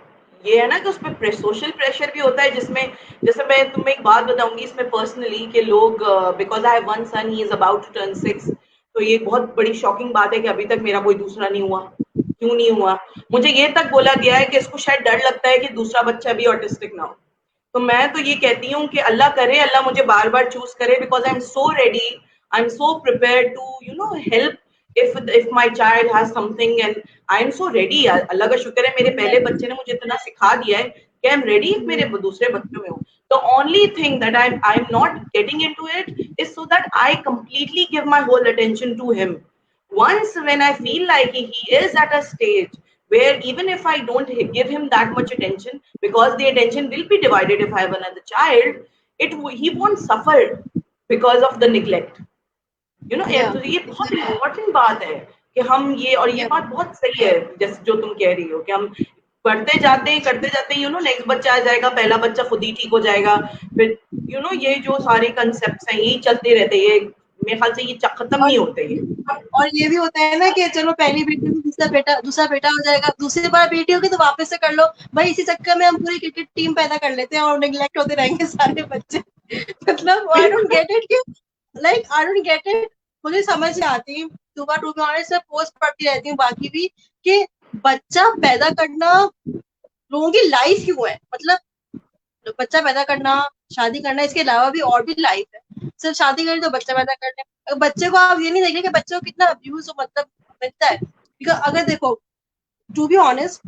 ये है ना कि उसमें सोशल प्रेशर भी होता है, जिसमें जैसे मैं तुम्हें एक बात बताऊंगी इसमें पर्सनली कि लोग, because I have one son, he is about to turn 6, तो ये बहुत बड़ी शॉकिंग बात है कि अभी तक मेरा कोई दूसरा नहीं हुआ। क्यों नहीं हुआ? मुझे ये तक बोला गया है कि इसको शायद डर लगता है कि दूसरा बच्चा भी ऑटिस्टिक ना हो। तो मैं तो ये कहती हूँ कि अल्लाह करे, अल्लाह मुझे बार बार चूज करे, because I am so ready, I am so prepare to help if my child has something, and I am so ready। अल्लाह का शुक्र है, मेरे पहले बच्चे ने मुझे इतना सिखा दिया है कि आई एम रेडी if मेरे दूसरे बच्चों में हो। The only thing that I'm not getting into it is so that I completely give my whole attention to him. Once when I feel like he is at a stage where even if I don't give him that much attention, because the attention will be divided if I have another child, he won't suffer because of the neglect। या तो ये बहुत important बात है कि हम ये, और ये या बात बहुत सही है जैसे जो तुम कह रही हो कि हम बढ़ते जाते हैं करते जाते हैं, नेक्स्ट बच्चा आ जाएगा, पहला बच्चा खुद ही ठीक हो जाएगा, फिर ये जो सारे कंसेप्ट हैं यही चलते रहते हैं, ये मेरे ख्याल से ये खत्म और नहीं होते ये। और ये भी होता है ना कि चलो पहली बेटी में दूसरा बेटा हो जाएगा, दूसरी बार बेटी होगी तो वापस से कर लो भाई, इसी चक्कर में हम पूरी क्रिकेट टीम पैदा कर लेते हैं और नेग्लेक्ट होते रहेंगे सारे बच्चे। मतलब आई डोंट बिल्कुल। गेट इट कि आई डोंट गेट इट, मुझे समझ नहीं आती। सुबह टू बी ऑनेस्ट मैं पोस्ट पढ़ती रहती हूँ बाकी भी कि बच्चा पैदा करना लोगों की लाइफ क्यों है, मतलब बच्चा पैदा करना, शादी करना, इसके अलावा भी और भी लाइफ है, सिर्फ शादी करें तो बच्चा पैदा करने बच्चे को आप ये नहीं देखें कि बच्चे को कितना अब्यूज मतलब मिलता है। अगर देखो टू बी ऑनेस्ट,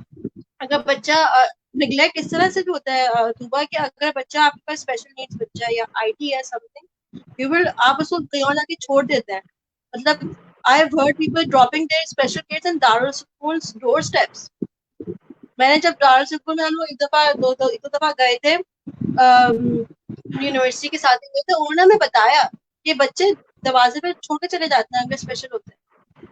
अगर बच्चा निग्लेक्ट इस तरह से भी होता है सुबह कि अगर बच्चा आपके पास स्पेशल नीड्स बच्चा या आईटी है समथिंग, यू विल आप उसको कहीं और जाके छोड़ देते हैं। मतलब I have heard people dropping their special kids in Darul schools door steps. मैंने जब दारुल स्कूल में हम लोग एक दो दफा गए थे यूनिवर्सिटी के साथ गए थे, उन्होंने हमें बताया कि बच्चे दरवाजे पे छोड़ के चले जाते हैं अगर स्पेशल होते हैं।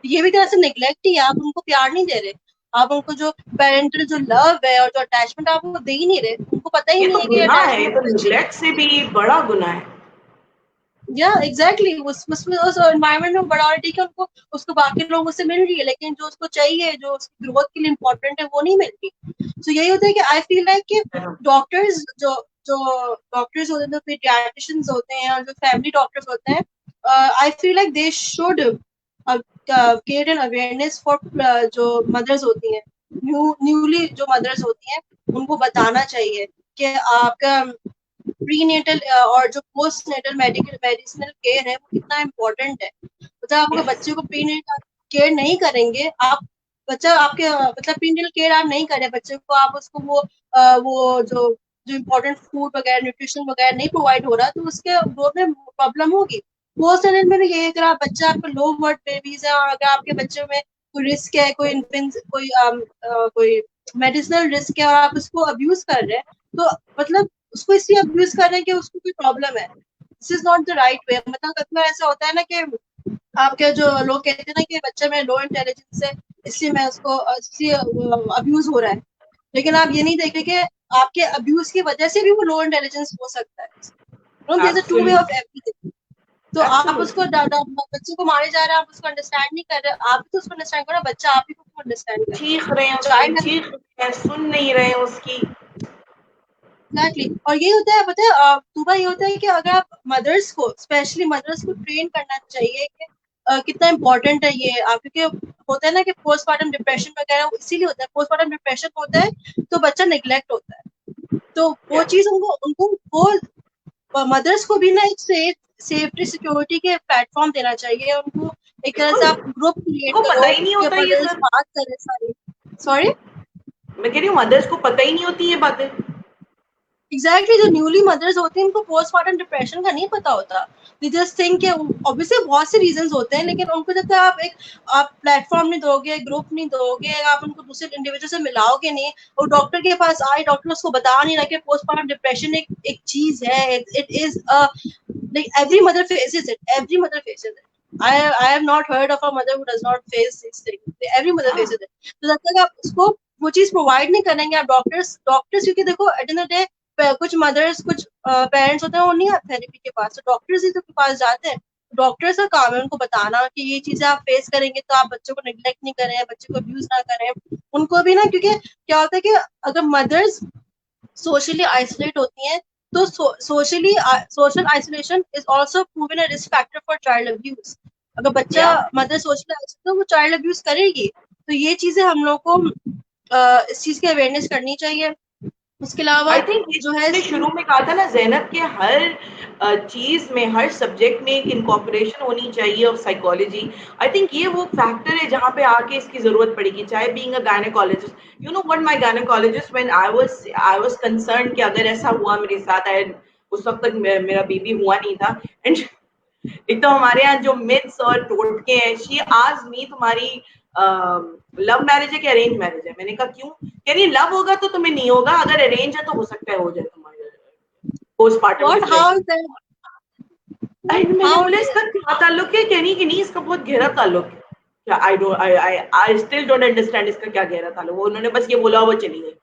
ये भी तरह से निग्लेक्ट ही है, आप उनको प्यार नहीं दे रहे, आप उनको जो पेरेंटल जो लव है और जो अटैचमेंट आप वो दे ही नहीं रहे, उनको पता ही ये नहीं तो है कि गुनाह है, ये अटैचमेंट तो बहुत अच्छी निग्लेक्ट से भी बड़ा गुनाह है। या एग्जैक्टली उसमें उस एनवायरनमेंट में बड़ा, ठीक है उनको उसको बाकी लोगों से मिल रही है, लेकिन जो उसको चाहिए जो उसकी ग्रोथ के लिए इम्पोर्टेंट है वो नहीं मिल रही। तो यही होता है कि आई फील लाइक कि डॉक्टर्स जो जो डॉक्टर्स होते हैं, जो पीडियाट्रिशियंस होते हैं और जो फैमिली डॉक्टर्स होते हैं, आई feel like they should create an awareness for जो मदर्स होती हैं, न्यूली जो मदर्स होती हैं, उनको बताना चाहिए कि आपका प्रीनेटल और जो पोस्ट नेटल मेडिसिनल केयर है वो कितना इम्पोर्टेंट है। मतलब आप अगर बच्चे को प्रीनेटल केयर नहीं करेंगे, आप बच्चा आपके मतलब प्रीनेटल केयर आप नहीं करें बच्चे को, आप उसको वो जो जो इम्पोर्टेंट फूड वगैरह न्यूट्रिशन वगैरह नहीं प्रोवाइड हो रहा तो उसके ग्रोथ में प्रॉब्लम होगी। पोस्ट नेटल में भी यही, अगर आप बच्चा आपका लो बर्थ बेबीज है और अगर आपके बच्चे में कोई रिस्क है, कोई मेडिसिनल रिस्क है और आप उसको अब्यूज कर रहे हैं, तो मतलब उसको इसलिए अब्यूज कर रहे हैं कि उसको कोई प्रॉब्लम है। This is not the right way. मतलब कभी ऐसा होता है ना कि आपके जो लोग कहते हैं ना कि बच्चे में लो इंटेलिजेंस है इसलिए मैं उसको इसलिए अब्यूज हो रहा है, लेकिन आप ये नहीं देख रहे कि आपके अब्यूज की वजह से भी वो लो इंटेलिजेंस हो सकता है। There is a two way of absolutely. Everything. तो आप उसको एब्सोल्युटली। बच्चे को मारे जा रहे हैं, आप उसको अंडरस्टैंड नहीं कर रहे, आप भी तो उसको अंडरस्टैंड करो, बच्चा आप ही को अंडरस्टैंड कर चीख रहे हैं उसकी, चाइल्ड। चीख रहे हैं, सुन नहीं रहे हैं उसकी। एग्जैक्टली और ये होता है पता है दूसरा ये होता है कि अगर आप मदर्स को स्पेशली मदर्स को ट्रेन करना चाहिए कि कितना इम्पोर्टेंट है ये क्योंकि होता है ना कि पोस्टमार्टम डिप्रेशन वगैरह इसीलिए होता है, पोस्टमार्टम डिप्रेशन होता है तो बच्चा निग्लेक्ट होता है। तो वो या चीज उनको उनको वो मदर्स को भी ना एक सेफ्टी सिक्योरिटी के प्लेटफॉर्म देना चाहिए उनको। एक तरह से बिल्कुल, आप ग्रुप क्रिएट उनको पता करो ही नहीं कि होता ये मदर्स सब। बात करें सारी। सॉरी। मैं कह रही हूँ मदर्स को पता ही नहीं होती ये बातें। एग्जैक्टली जो न्यूली मदर्स होते हैं उनको पोस्टमार्टम डिप्रेशन का नहीं पता होता। दे जस्ट थिंक कि ऑब्वियसली बहुत से रीजंस होते हैं, लेकिन उनको जब तक आप प्लेटफॉर्म नहीं दोगे, ग्रुप नहीं दोगे, आप उनको दूसरे इंडिविजुअल से मिलाओगे नहीं, और डॉक्टर के पास आए, डॉक्टर उसको बता नहीं रहा कि पोस्टमार्टम डिप्रेशन एक चीज है। It is like every mother faces it, every mother faces it. I have not heard of a mother who does not face this thing. Every mother faces it. तो जब तक आप उसको वो चीज प्रोवाइड नहीं करेंगे, आप डॉक्टर्स क्योंकि देखो एट द डे कुछ मदर्स कुछ पेरेंट्स होते हैं वो नहीं आते थेरेपी के पास, तो डॉक्टर्स ही तो के पास जाते हैं। डॉक्टर्स का काम है उनको बताना कि ये चीजें आप फेस करेंगे तो आप बच्चों को निग्लेक्ट नहीं करें, बच्चे को अब्यूज ना करें। उनको भी ना, क्योंकि क्या होता है कि अगर मदर्स सोशली आइसोलेट होती हैं तो social isolation is also proven a risk factor for child abuse. अगर बच्चा मदर सोशल आइसोलेट तो वो चाइल्ड अब्यूज करेगी। तो ये चीजें हम लोग को इस चीज की अवेयरनेस करनी चाहिए। उसके अलावा आई थिंक जो है ने शुरू में कहा था ना ज़ैनब के हर चीज में, हर सब्जेक्ट में एक इनकॉर्पोरेशन होनी चाहिए ऑफ साइकोलॉजी। आई थिंक ये वो फैक्टर है जहाँ पे आके इसकी जरूरत पड़ेगी, चाहे being a gynaecologist. You know what, my gynaecologist when I was concern कि अगर ऐसा हुआ मेरे साथ, उस वक्त तक मेरा बेबी हुआ नहीं था। एंड एक तो हमारे यहाँ जो मिथ्स और टोटके हैं, शी आज मी तुम्हारी लव मैरिज है कि अरेंज मैरिज है? मैंने कहा क्यों? कह रही लव होगा तो तुम्हें नहीं होगा, अगर अरेंज है तो हो सकता है हो जाए तुम्हारे postmortem what how depression. And मैंने हाउ बोला इसका क्या ताल्लुक है? कहनी कि नहीं इसका बहुत गहरा ताल्लुक है। क्या आई स्टिल डोंट अंडरस्टैंड इसका क्या गहरा ताल्लुक। वो उन्होंने बस ये बोला, वो चली गई।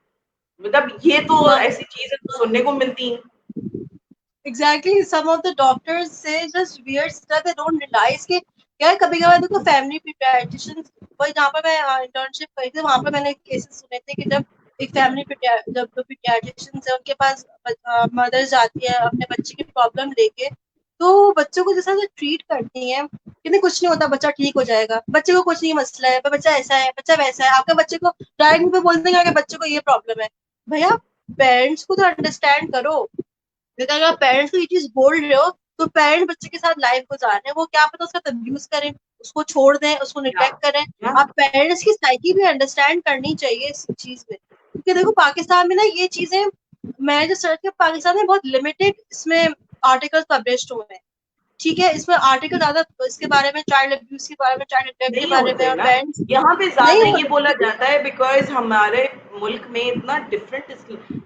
मतलब ये तो ऐसी चीजें तो सुनने को मिलती हैं। Exactly, some of the doctors say just weird stuff. They don't realize कि यार कभी कभार देखो फैमिली pediatricians, वही जहाँ पर मैं इंटर्नशिप करी थी वहाँ पर मैंने केसेस सुने थे कि जब एक फैमिली जब तो pediatricians है उनके पास मदर्स जाती है अपने बच्चे की प्रॉब्लम लेके, तो बच्चों को जैसा ट्रीट करती हैं कि नहीं कुछ नहीं होता, बच्चा ठीक हो जाएगा, बच्चे को कुछ नहीं मसला है, बच्चा ऐसा है, बच्चा वैसा है। आपके बच्चे को डायरेक्ट पे बोल देंगे कि बच्चे को ये प्रॉब्लम है। भैया पेरेंट्स को तो अंडरस्टैंड करो। लेकिन अगर पेरेंट्स को ये चीज बोल रहे हो तो पेरेंट बच्चे के साथ लाइफ गुजार रहे हैं, वो क्या पता उसका अब्यूज करें, उसको छोड़ दें, उसको या, निग्लेक्ट करें। या, आप पेरेंट्स की साइकी भी अंडरस्टैंड करनी चाहिए इस चीज में, क्योंकि देखो पाकिस्तान में ना ये चीजें, मैं जो सर्च किया पाकिस्तान में बहुत लिमिटेड इसमें आर्टिकल्स पब्लिश हुए हैं। ठीक है, इसमें आर्टिकल ज्यादा इसके बारे में, चाइल्ड अब्यूज के बारे में, चाइल्ड नेगलेक्ट के नहीं बारे में, होते और ना। पेरेंट्स यहाँ पे नहीं ज्यादा ये बोला होते। जाता है बिकॉज हमारे मुल्क में इतना different,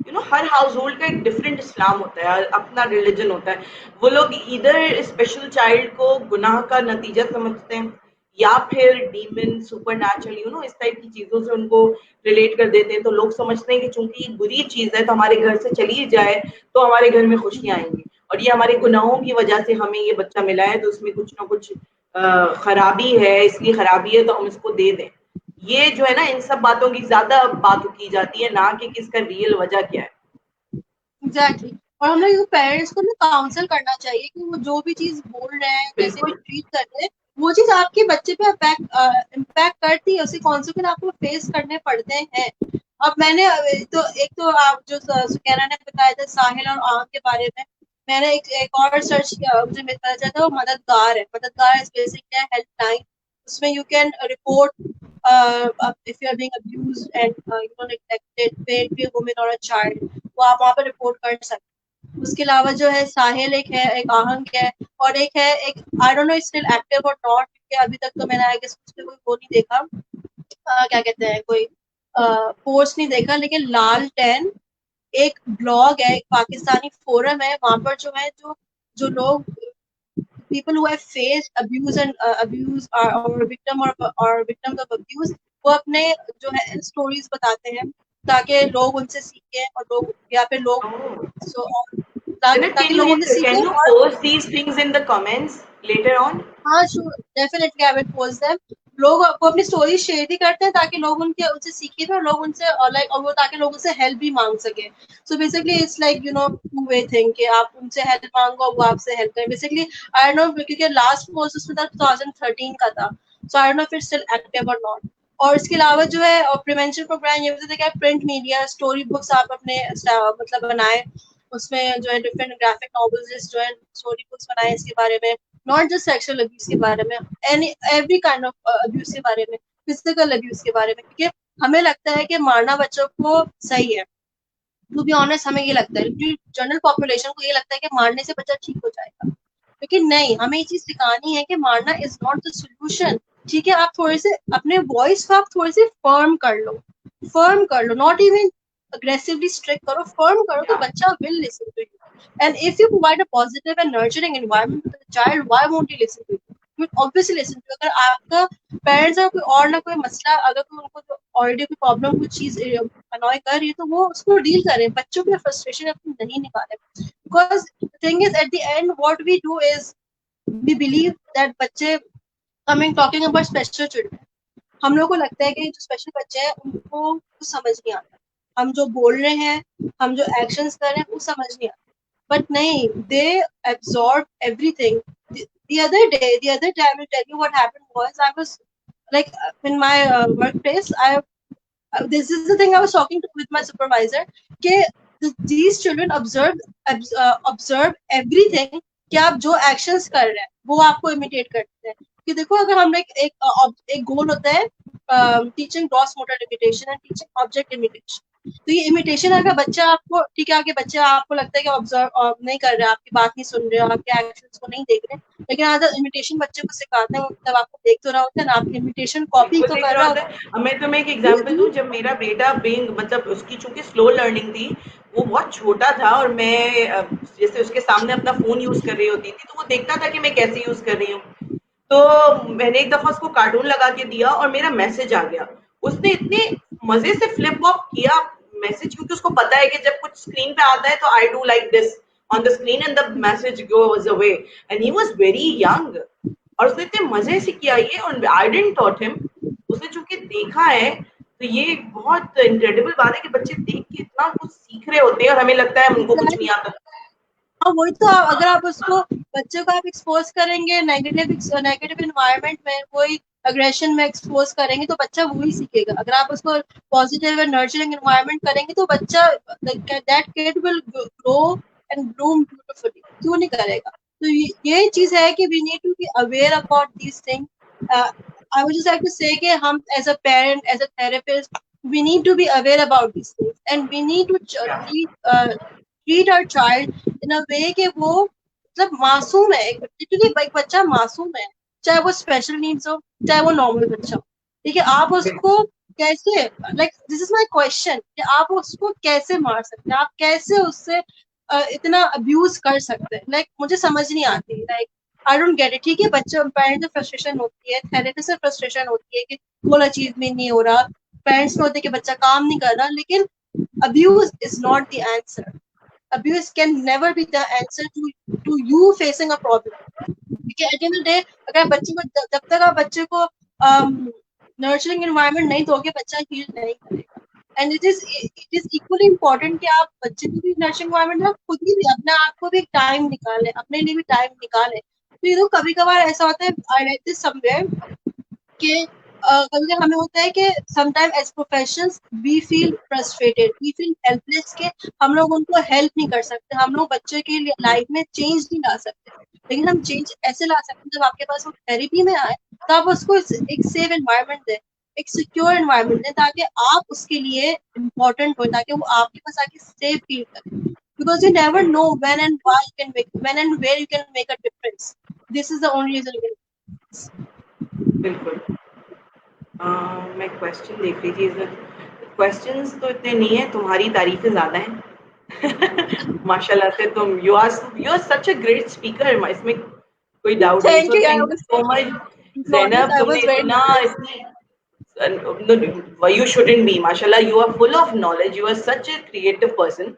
you know, her house hold का एक डिफरेंट इस्लाम होता है, अपना रिलीजन होता है। वो लोग इधर स्पेशल चाइल्ड को गुनाह का नतीजा समझते हैं, या फिर demon, super natural, you know, इस टाइप की चीजों से उनको रिलेट कर देते हैं। तो लोग समझते हैं कि चूंकि ये बुरी चीज है तो हमारे घर से चली जाए तो हमारे घर में खुशियां आएंगी, और ये हमारे गुनाहों की वजह से हमें ये बच्चा मिला है तो उसमें कुछ ना कुछ खराबी है, इसलिए खराबी है तो हम इसको दे दें। ये जो है ना, इन सब बातों की ज्यादा बात की जाती है, ना कि किसका रियल वजह क्या है। एग्जैक्टली। और हम लोग पेरेंट्स को ना काउंसल करना चाहिए कि वो जो भी चीज बोल रहे हैं, जैसे भी बिल्कुल। ट्रीट कर रहे हैं, वो चीज आपके बच्चे पे इम्पैक्ट करती है, उसके कॉन्सिक्वेंस आपको फेस करने पड़ते हैं। अब मैंने एक तो आप जो सुकैना ने बताया था साहिल और आम के बारे में, मैंने एक और सर्च किया, मुझे पता चला था वो मददगार है। मददगार इज बेसिकली हेल्पलाइन, उसमें you can report if you are being abused and neglected, paid to a woman or a child, वो आप वहाँ पर रिपोर्ट कर सकते हैं। उसके अलावा जो है साहिल एक है, एक आहंग है, और एक है एक आई डोंट नो स्टिल एक्टिव और नॉट, क्योंकि अभी तक तो मैंने आई गेस उस पर कोई वो नहीं देखा, क्या कहते हैं, कोई पोस्ट नहीं देखा। लेकिन लाल टेन एक ब्लॉग है, एक पाकिस्तानी फोरम है, वहां पर जो है जो लोग people who have faced abuse and abuse or victims of abuse, वो अपने जो है स्टोरीज बताते हैं ताकि लोग उनसे सीखें, और लोग या फिर लोग so, Janet, ताकि लोग उनसे can सीखें। you और post these things in the comments later on? हाँ sure, definitely I will post them. लोग वो अपनी स्टोरी शेयर भी करते हैं ताकि लोग उनके उनसे सीखे भी, और लोग उनसे लाइक, और वो ताकि लोग उनसे हेल्प भी मांग सके। So basically it's like two way thing कि आप उनसे हेल्प मांगो और वो आपसे हेल्प करें। बेसिकली आई डोंट नो, क्योंकि लास्ट पोस्ट उसमें था 2013 का था, so I don't know if it's still active और नॉट। और इसके अलावा जो है प्रिवेंशन प्रोग्राम ये बताते हैं कि प्रिंट मीडिया स्टोरी बुक्स आप अपने मतलब बनाए, उसमें जो है डिफरेंट ग्राफिक नॉवेल्स जो है स्टोरी बुक्स बनाए इसके बारे में, नॉट जस्ट सेक्सुअल अब्यूज के बारे में, any every kind of abuse के बारे में, फिजिकल अब्यूज के बारे में, क्योंकि हमें लगता है कि मारना बच्चों को सही है, टू बी ऑनेस्ट हमें ये लगता है, जनरल पॉपुलेशन को ये लगता है कि मारने से बच्चा ठीक हो जाएगा, लेकिन नहीं, हमें ये चीज सिखानी है कि मारना इज नॉट द सोल्यूशन। ठीक है, आप थोड़े से अपने वॉइस को आप थोड़े से फर्म कर लो, नॉट इवन aggressively strict करो, firm करो, तो बच्चा will listen to you. And if you provide a positive and nurturing environment to the child, why won't he listen to you? He will obviously listen to you. अगर आपका parents का कोई और ना कोई मसला, अगर कोई उनको ऑलरेडी कोई प्रॉब्लम, कोई चीज अनॉय कर रही है, तो वो उसको डील करें, बच्चों की फ्रस्ट्रेशन अपनी नहीं निकालें, because the thing is at the end what we do is we believe that बच्चे, talking about special children, हम लोग को लगता है कि जो स्पेशल बच्चे हैं उनको कुछ समझ नहीं आता, हम जो बोल रहे हैं, हम जो एक्शंस कर रहे हैं वो समझ नहीं आता, बट नहीं, दे absorb everything. The other day I will tell you what happened was, I was like in my workplace, this is the thing I was talking with my supervisor, कि these children observe everything, कि आप जो actions कर रहे हैं वो आपको imitate करते हैं, कि देखो अगर हम एक गोल होता है teaching gross motor imitation and teaching object imitation, तो ये इमिटेशन अगर बच्चा आपको, ठीक है, आगे बच्चा आपको लगता है कि ऑब्जर्व नहीं कर रहे, आपकी बात नहीं सुन रहे, आपके एक्शंस को नहीं देख रहे, लेकिन अगर इमिटेशन बच्चे को सिखाते हैं, मतलब आपको देख तो रहा होता है ना, आपकी इमिटेशन कॉपी तो कर रहा होता है। मैं तुम्हें एक एग्जांपल दूं, जब मेरा बेटा बीइंग मतलब उसकी चूंकि स्लो लर्निंग थी, वो बहुत छोटा था और मैं जैसे उसके सामने अपना फोन यूज कर रही होती थी तो वो देखता था कि मैं कैसे यूज कर रही हूँ। तो मैंने एक दफा उसको कार्टून लगा के दिया और मेरा मैसेज आ गया। उसने इतने मजे से फ्लिप ऑफ किया मैसेज, क्योंकि उसको पता है कि जब कुछ स्क्रीन पे आता है तो I do like this on the screen and the message goes away, and he was very young और उसने इतने मजे से किया ये, और आई डिडंट टॉट हिम। उसने चूंकि देखा है, तो ये बहुत इनक्रेडिबल बात है कि बच्चे देख के इतना कुछ सीख रहे होते हैं और हमें लगता है उनको कुछ नहीं आता। हाँ, वही तो, अगर आप उसको, बच्चे को आप एक्सपोज करेंगे नेगेटिव एनवायरनमेंट में, कोई अग्रेशन में एक्सपोज करेंगे तो बच्चा वही सीखेगा। अगर आप उसको पॉजिटिव एंड नर्चरिंग एनवायरनमेंट करेंगे तो बच्चा, that kid will grow and bloom beautifully, क्यों नहीं करेगा? तो ये चीज है कि we need to be aware about this thing. I would just like to say कि हम as a parent, as a therapist, we need to be aware about these things and we need to treat our child इन अ वे कि वो मतलब मासूम है, क्योंकि एक बच्चा मासूम है, चाहे वो स्पेशल नीड्स हो, चाहे वो नॉर्मल बच्चा हो, ठीक है, आप उसको कैसे, like this is my question, कि आप उसको कैसे मार सकते हैं, आप कैसे उससे इतना अब्यूज कर सकते हैं, लाइक मुझे समझ नहीं आती, like I don't get it. ठीक है, बच्चे, पेरेंट्स से फ्रस्ट्रेशन होती है, थेरेपिस्ट से फ्रस्ट्रेशन होती है कि गोल अचीवमेंट नहीं हो रहा, पेरेंट्स को होते कि बच्चा काम नहीं कर रहा, लेकिन abuse is not the answer. Abuse can never be the answer to you facing a problem. Because at the end of the day, अगर बच्चे को, जब तक आप बच्चे को नर्चरिंग एनवायरनमेंट नहीं दोगे, बच्चा हील नहीं करेगा। And it is equally important कि आप बच्चे को भी नर्चरिंग एनवायरनमेंट में, खुद भी अपने आप को भी टाइम निकालें, अपने लिए भी टाइम निकालें। तो ये तो कभी कभार ऐसा होता है, आई रेड दिस समवेयर, कि कभी कभी हमें होता है कि sometime as professionals we feel frustrated, we feel helpless, के हम लोग उनको हेल्प नहीं कर सकते, हम लोग बच्चे की लाइफ में चेंज नहीं ला सकते, लेकिन हम चेंज ऐसे ला सकते हैं, जब आपके पास वो थेरेपी में आए तो आप उसको एक सेफ एनवायरनमेंट दें, एक सिक्योर एनवायरनमेंट दें, ताकि आप उसके लिए इम्पोर्टेंट हो, ताकि वो आपके पास आके सेफ फील करे, because you never know when and why you can make, when and where you can make a difference. This is the only reason you can. बिल्कुल। मैं क्वेश्चन देख रही थी, इसमें क्वेश्चंस तो इतने नहीं है, तुम्हारी तारीफें ज्यादा हैं। माशाल्लाह से तुम, you are such a great speaker, इसमें कोई डाउट नहीं। Thank so you. I thank you was so much honest, Zainab, I तुमने was very इतना nervous. इतनी, no, you shouldn't be, माशाल्लाह you are full of knowledge, you are such a creative person।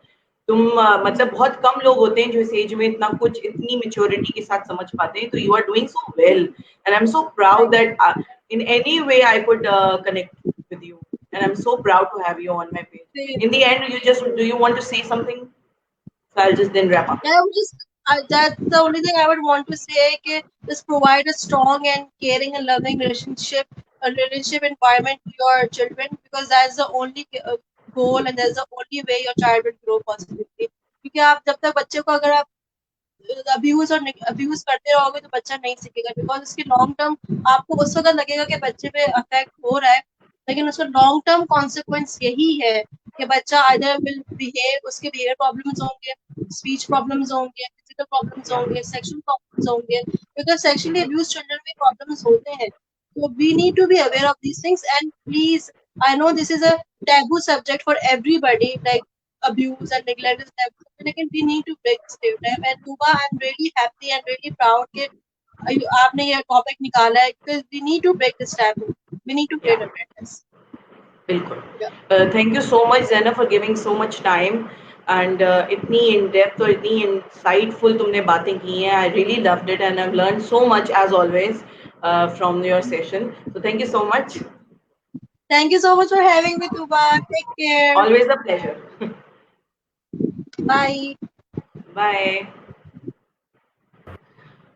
तुम मतलब बहुत कम लोग होते हैं जो इस एज में इतना कुछ इतनी मेच्योरिटी के साथ समझ पाते हैं, तो you are doing so well and I am so proud that in any way I could connect with you, and I'm so proud to have you on my page. In the end, do you want to say something? So I'll just then wrap up. I would just, that's the only thing I would want to say, कि just provide a strong and caring and loving relationship environment to your children, because that's the only goal and that's the only way your child will grow positively. क्योंकि आप जब तक बच्चे को, अगर आप abuse करते रहोगे तो बच्चा नहीं सीखेगा, बिकॉज उसके लॉन्ग टर्म, आपको उस वक्त लगेगा कि बच्चे पे अफेक्ट हो रहा है, लेकिन उसका लॉन्ग टर्म कॉन्सिक्वेंस यही है कि बच्चा either will behave, उसके behavior problems होंगे, speech problems होंगे, physical problems Yeah. होंगे, sexual problems होंगे, because sexually abused children में problems होते हैं. So we need to be aware of these things, and please, I know this is a taboo subject for everybody, like abuse and neglect is taboo subject, लेकिन we need to break the stereotype. And Tuba, I'm really happy and really proud कि आपने ये topic निकाला है, because we need to break this taboo. We need to Yeah. create awareness. बिल्कुल. Yeah. Thank you so much, Zainab, for giving so much time and इतनी in depth और इतनी insightful तुमने बातें की हैं. I really loved it and I've learned so much as always from your session. So thank you so much. Thank you so much for having me, Tuba. Take care. Always a pleasure. Bye. Bye.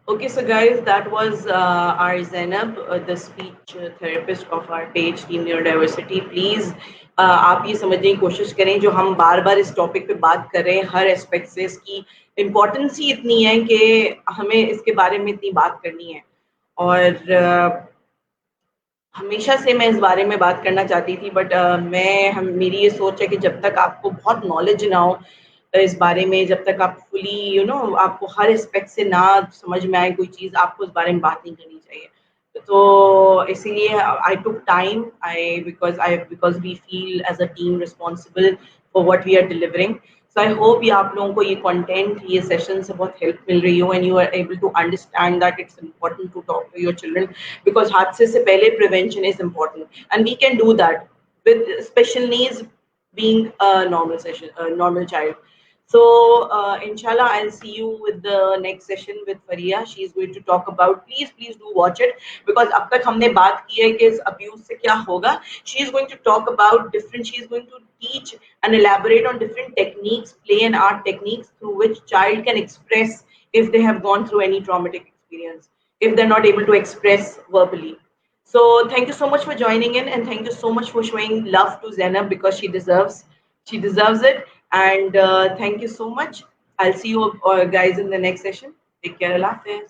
Okay, so guys, that was our Zainab, the speech therapist of our page Team Neurodiversity. Please, आप ये समझने की कोशिश करें जो हम बार बार इस topic पे बात कर रहे हैं हर एस्पेक्ट से इसकी इम्पोर्टेंस ही इतनी है कि हमें इसके बारे में इतनी बात करनी है और हमेशा से मैं इस बारे में बात करना चाहती थी बट मेरी ये सोच है कि जब तक आपको बहुत नॉलेज ना हो इस बारे में जब तक आप फुली आपको हर एस्पेक्ट से ना समझ में आए कोई चीज़ आपको इस बारे में बात नहीं करनी चाहिए तो इसीलिए I took time because we feel as a team responsible for what we are delivering so I hope ये आप लोगों को ये कंटेंट ये सेशन से बहुत हेल्प मिल रही हो and you are able to understand that it's important to talk to your children because हादसे से पहले prevention is important and we can do that with special needs being a normal child. So inshallah I'll see you with the next session with Faria. She is going to talk about, please do watch it because अब तक हमने बात की है कि इस abuse से क्या होगा. She is going to talk about she is going to teach and elaborate on different techniques, play and art techniques through which child can express if they have gone through any traumatic experience, if they're not able to express verbally. So thank you so much for joining in and thank you so much for showing love to Zainab because she deserves it. And thank you so much. I'll see you guys in the next session. Take care. Allah Hafiz.